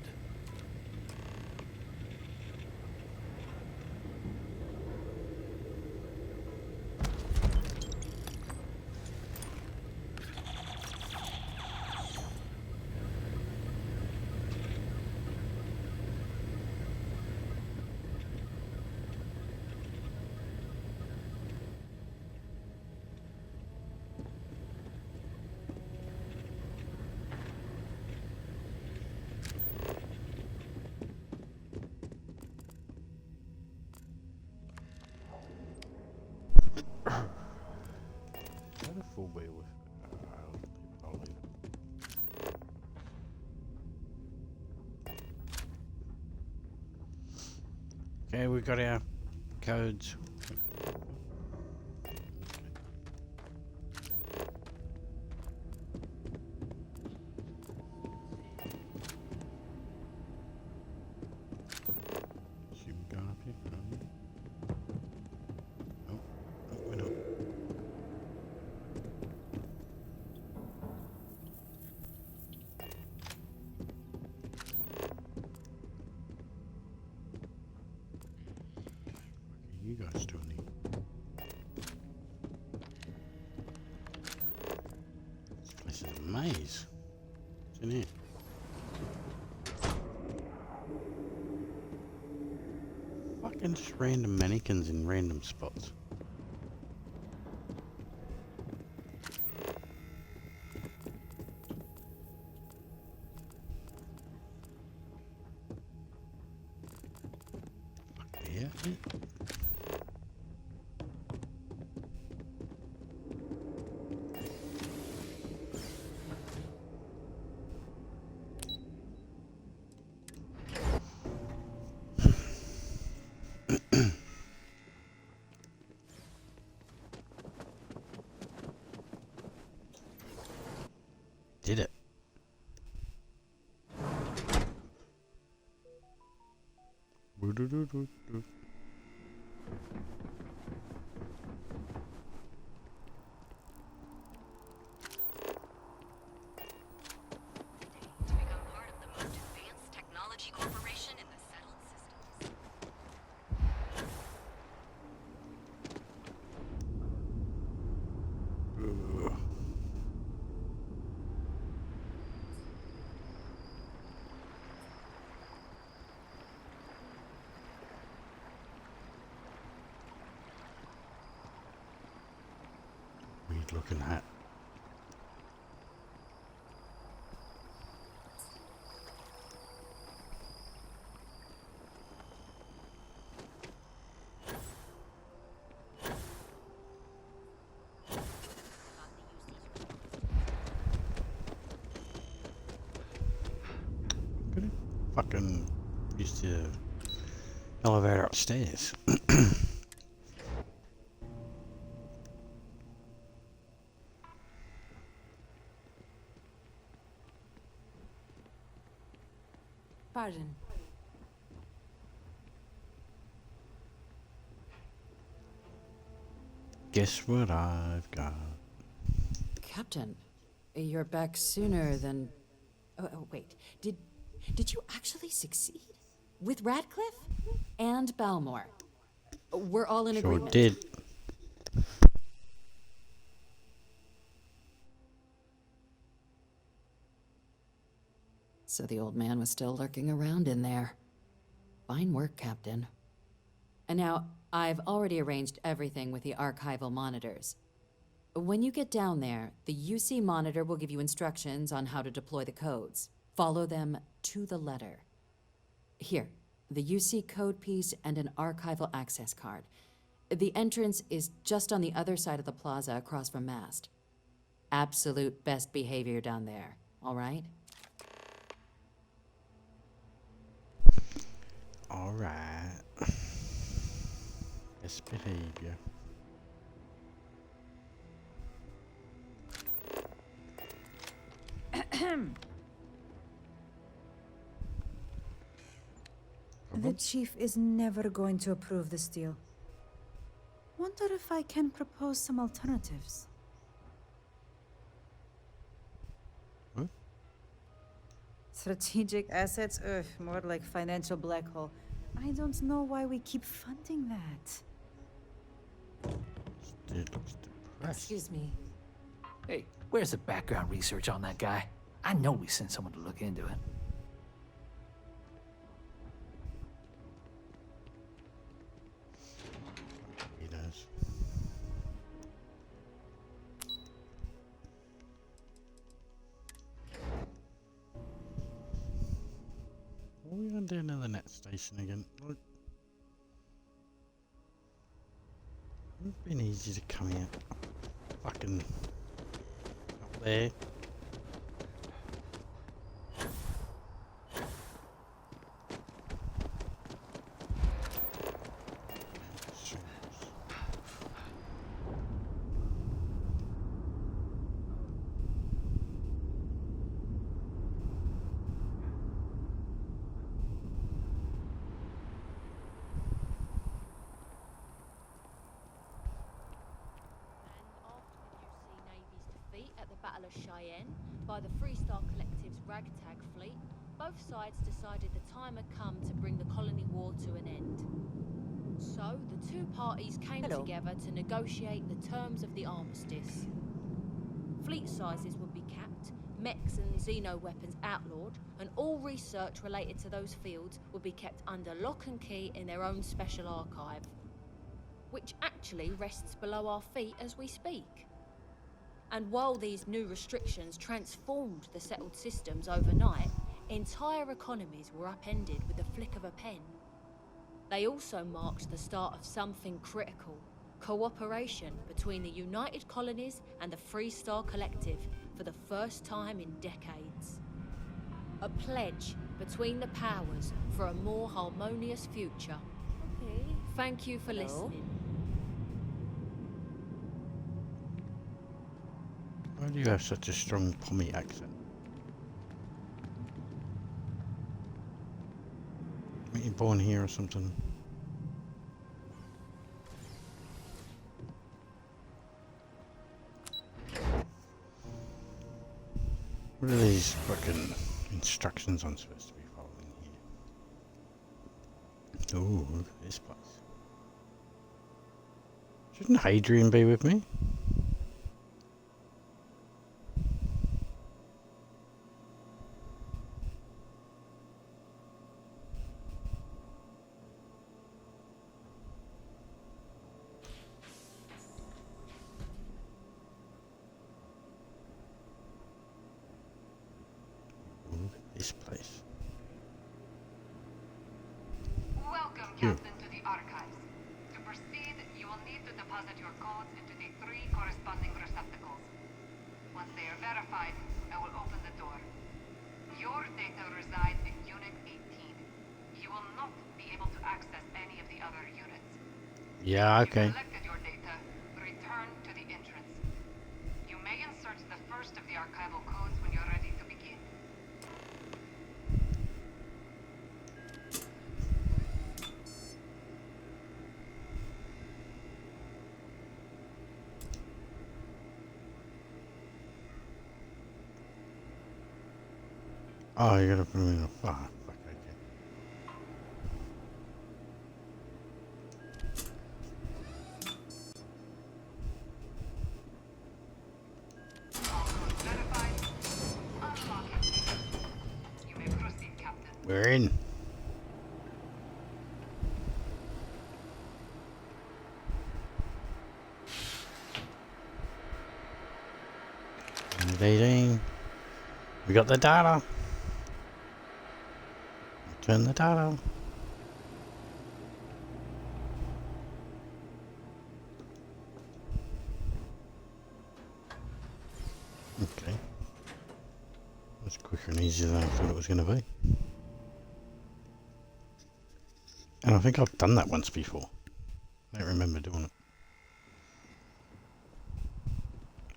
A: Full wheel with I'll leave it. Okay, we got our codes. Should we go up here? Oh, we're not. You guys doing here? This place is a maze. What's in here? Fucking just random mannequins in random spots. Fuck yeah. Did it.
K: To become part of the most advanced technology corporation in the settled systems.
A: Ugh. Weird looking hat. Could have fucking used the elevator upstairs.
F: Pardon.
A: Guess what I've got?
L: Captain, you're back sooner than... Oh, wait. Did you actually succeed? With Radcliffe? And Balmore? We're all in agreement.
A: Sure did.
L: So the old man was still lurking around in there. Fine work, Captain. And now, I've already arranged everything with the archival monitors. When you get down there, the UC monitor will give you instructions on how to deploy the codes. Follow them to the letter. Here, the UC code piece and an archival access card. The entrance is just on the other side of the plaza across from Mast. Absolute best behavior down there, all right?
A: Alright. Best behavior.
C: The chief is never going to approve this deal. Wonder if I can propose some alternatives. Strategic assets? Ugh, more like financial black hole. I don't know why we keep funding that.
A: Dude looks depressed.
W: Excuse me.
J: Hey, where's the background research on that guy? I know we sent someone to look into it.
A: He does. What are we gonna do in the net station again? Look. It would have been easy to come here. Fucking up there.
R: At the Battle of Cheyenne by the Freestar Collective's ragtag fleet, both sides decided the time had come to bring the colony war to an end. So the two parties came together to negotiate the terms of the armistice. Fleet sizes would be capped, mechs and xeno weapons outlawed, and all research related to those fields would be kept under lock and key in their own special archive, which actually rests below our feet as we speak. And while these new restrictions transformed the settled systems overnight, entire economies were upended with the flick of a pen. They also marked the start of something critical: cooperation between the United Colonies and the Freestar Collective for the first time in decades. A pledge between the powers for a more harmonious future. Okay. Thank you for listening.
A: Why do you have such a strong Pommy accent? Were you born here or something? What are these fucking instructions I'm supposed to be following here? Ooh, look at this place. Shouldn't Hadrian be with me? This place.
K: Welcome, Captain, to the archives. To proceed, you will need to deposit your codes into the 3 corresponding receptacles. Once they are verified, I will open the door. Your data resides in Unit 18. You will not be able to access any of the other units.
A: Yeah, okay.
K: If you collected your data, return to the entrance. You may insert the first of the archival codes when you're ready to begin.
A: Oh, you gotta put them in a fuck, okay. We're in. Invading. We got the data. Turn the data. Okay. That's quicker and easier than I thought it was going to be. And I think I've done that once before. I don't remember doing it.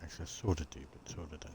A: Actually, I sort of do, but sort of don't.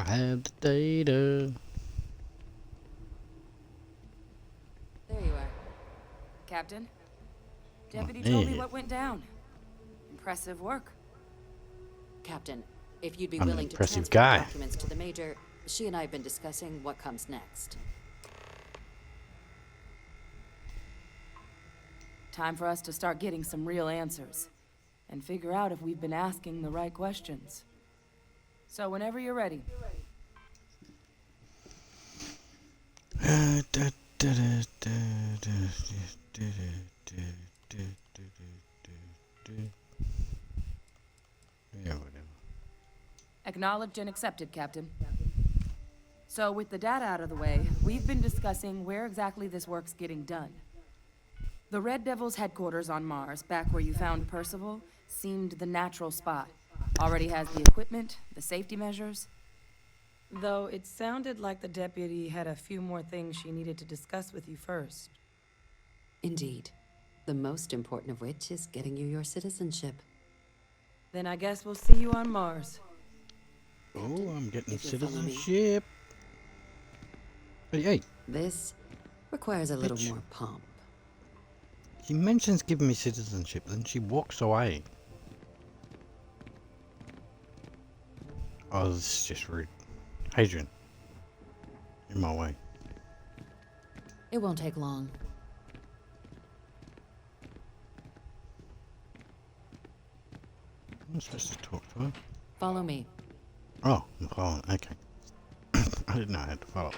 A: I have the data.
L: There you are. Captain. Deputy
A: Oh,
L: told me
A: yeah.
L: what went down. Impressive work.
M: Captain, if you'd be
A: I'm an
M: willing to
A: impressive
M: transfer
A: guy.
M: documents to the Major, she and I have been discussing what comes next.
L: Time for us to start getting some real answers. And figure out if we've been asking the right questions. So whenever you're ready.
A: Yeah, whatever.
L: Acknowledged and accepted, Captain. So with the data out of the way, we've been discussing where exactly this work's getting done. The Red Devil's headquarters on Mars, back where you found Percival, seemed the natural spot. Already has the equipment, the safety measures. Though it sounded like the deputy had a few more things she needed to discuss with you first.
M: Indeed. The most important of which is getting you your citizenship.
L: Then I guess we'll see you on Mars.
A: Oh, I'm getting
M: if you'll follow me.
A: citizenship. Hey.
M: This requires a little
A: Bitch.
M: more pomp.
A: She mentions giving me citizenship, then she walks away. Oh, this is just rude. Hadrian. In my way.
M: It won't take long.
A: I'm supposed to talk to her.
M: Follow me.
A: Oh, I'm following. Okay. I didn't know I had to follow.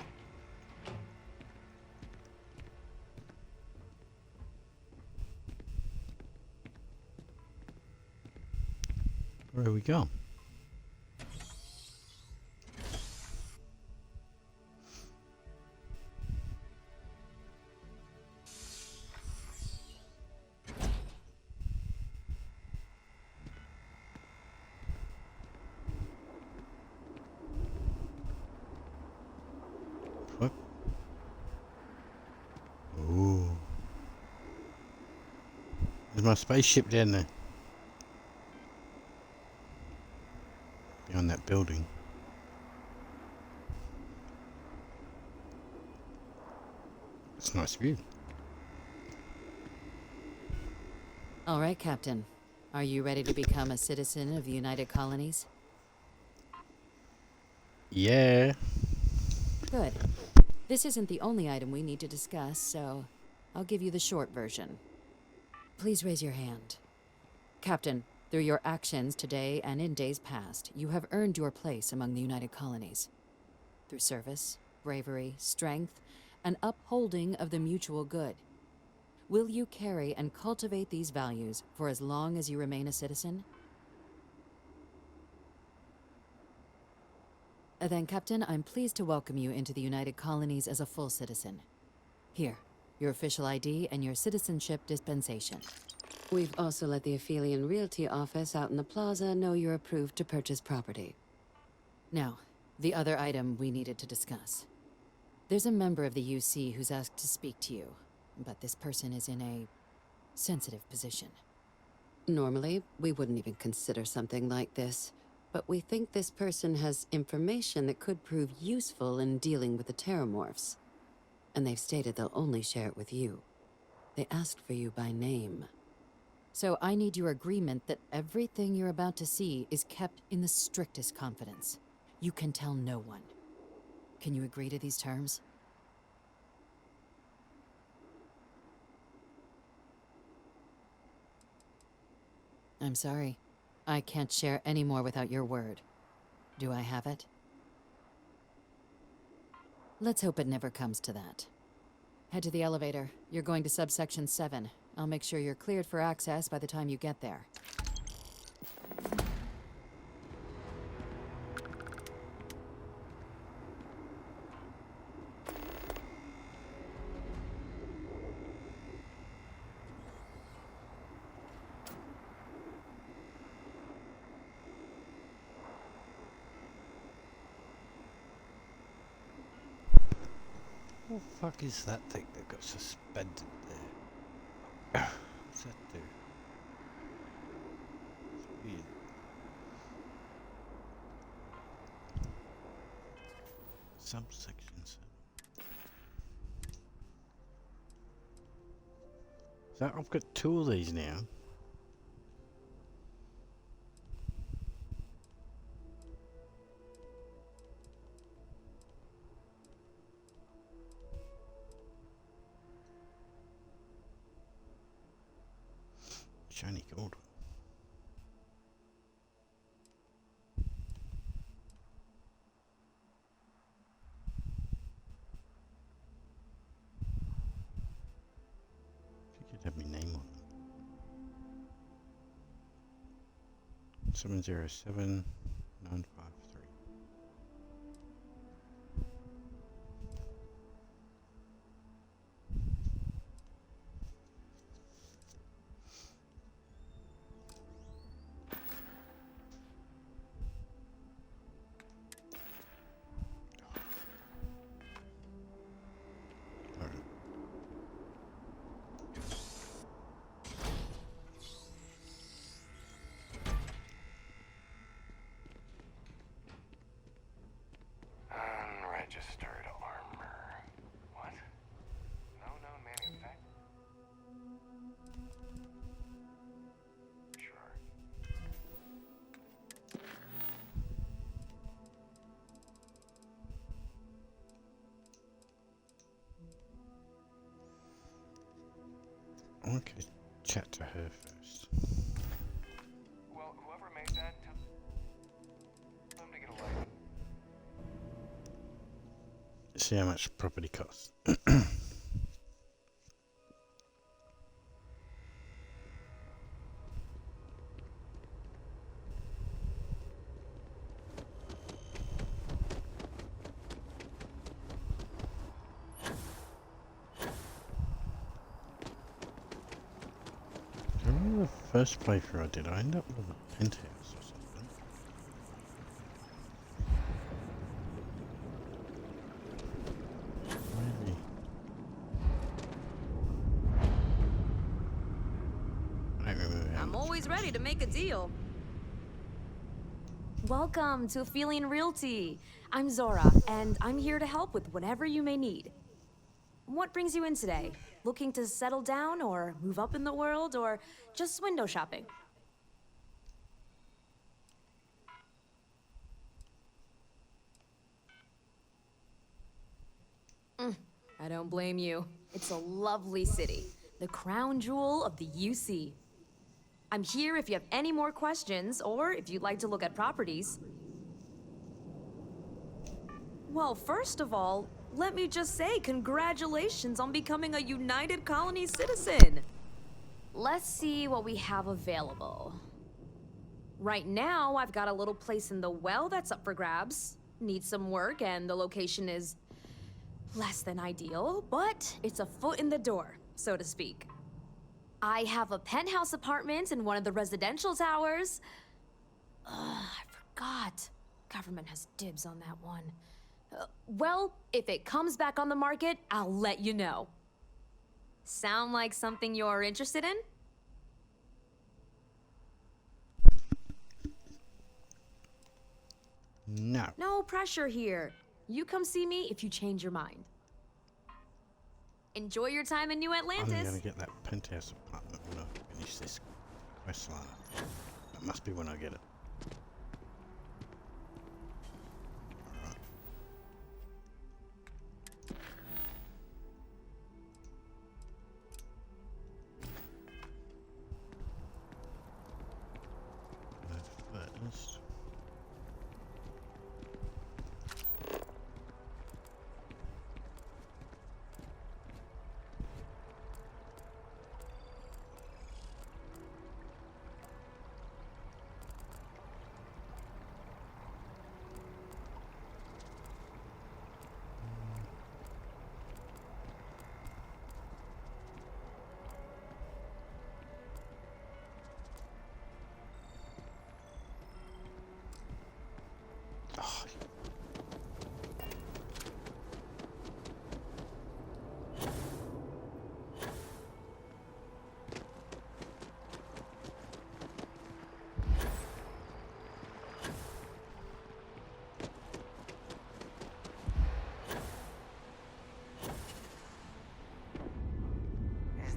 A: Where do we go? What? Ooh. There's my spaceship down there. Behind that building. It's a nice view.
M: All right, Captain. Are you ready to become a citizen of the United Colonies?
A: Yeah.
M: Good. This isn't the only item we need to discuss, so I'll give you the short version. Please raise your hand. Captain, through your actions today and in days past, you have earned your place among the United Colonies. Through service, bravery, strength, and upholding of the mutual good. Will you carry and cultivate these values for as long as you remain a citizen? Then, Captain, I'm pleased to welcome you into the United Colonies as a full citizen. Here, your official ID and your citizenship dispensation. We've also let the Aphelion Realty office out in the plaza know you're approved to purchase property. Now, the other item we needed to discuss. There's a member of the UC who's asked to speak to you, but this person is in a sensitive position. Normally, we wouldn't even consider something like this, but we think this person has information that could prove useful in dealing with the Terramorphs. And they've stated they'll only share it with you. They asked for you by name. So I need your agreement that everything you're about to see is kept in the strictest confidence. You can tell no one. Can you agree to these terms? I'm sorry. I can't share any more without your word. Do I have it? Let's hope it never comes to that. Head to the elevator. You're going to subsection 7. I'll make sure you're cleared for access by the time you get there.
A: What the fuck is that thing that got suspended there? What's that do? It's weird. Subsections. So I've got 2 of these now. Shiny gold. If you could have my name on it. 707953.
O: Unregistered armor. What? No known manufacturer? Sure.
A: Okay, chat to her first.
O: Well, whoever made that, tell them to get a light.
A: See how much property costs. I remember the first playthrough I did, I ended up with a penthouse or something. Really? I don't remember how
L: I'm
A: much.
L: always ready to make a deal. Welcome to Feeling Realty. I'm Zora, and I'm here to help with whatever you may need. What brings you in today? Looking to settle down or move up in the world or just window shopping? I don't blame you. It's a lovely city, the crown jewel of the UC. I'm here if you have any more questions or if you'd like to look at properties. Well, first of all, let me just say congratulations on becoming a United Colony citizen. Let's see what we have available. Right now, I've got a little place in the well that's up for grabs. Needs some work and the location is less than ideal, but it's a foot in the door, so to speak. I have a penthouse apartment in one of the residential towers. I forgot. Government has dibs on that one. Well, if it comes back on the market, I'll let you know. Sound like something you're interested in?
A: No.
L: No pressure here. You come see me if you change your mind. Enjoy your time in New Atlantis.
A: I'm gonna get that penthouse apartment when I finish this quest line. That must be when I get it. Alright. First.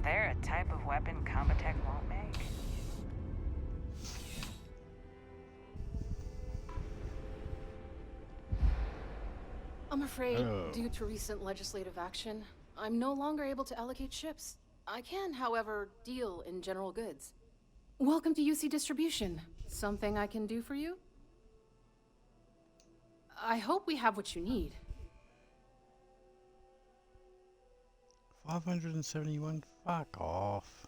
P: there a type of weapon Combatech won't make?
E: I'm afraid,
A: Oh.
E: due to recent legislative action, I'm no longer able to allocate ships. I can, however, deal in general goods. Welcome to UC Distribution. Something I can do for you? I hope we have what you need.
A: 571. Fuck off.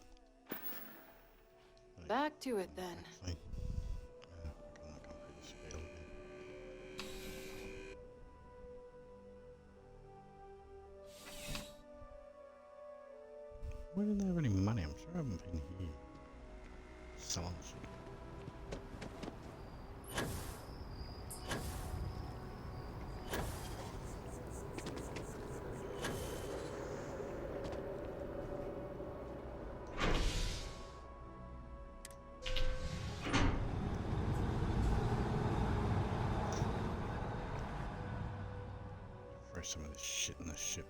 E: Back to it then.
A: See. Why didn't they have any money? I'm sure I haven't been here. Selling shit. Throw some of this shit in the ship.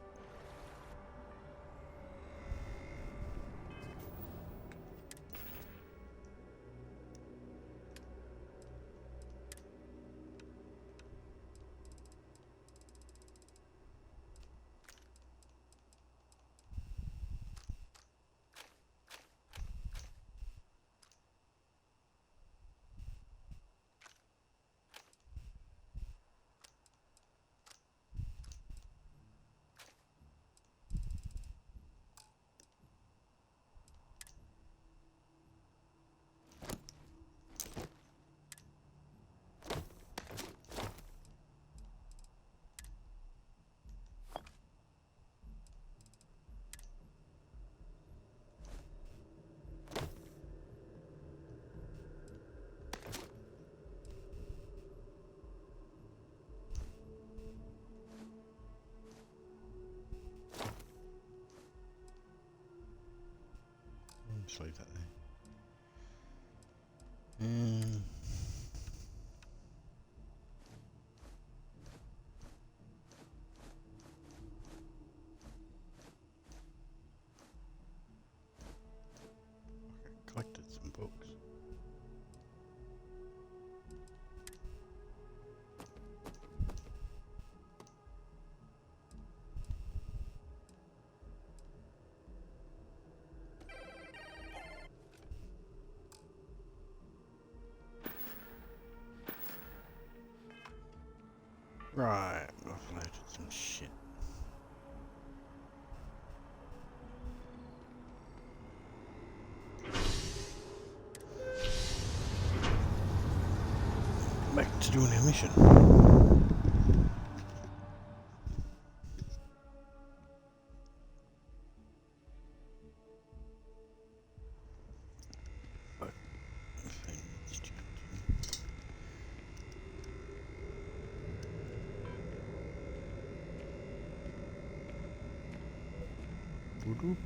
A: Just leave that there. I collected some books. Right, I've loaded some shit. Back to doing our mission. Voodoo.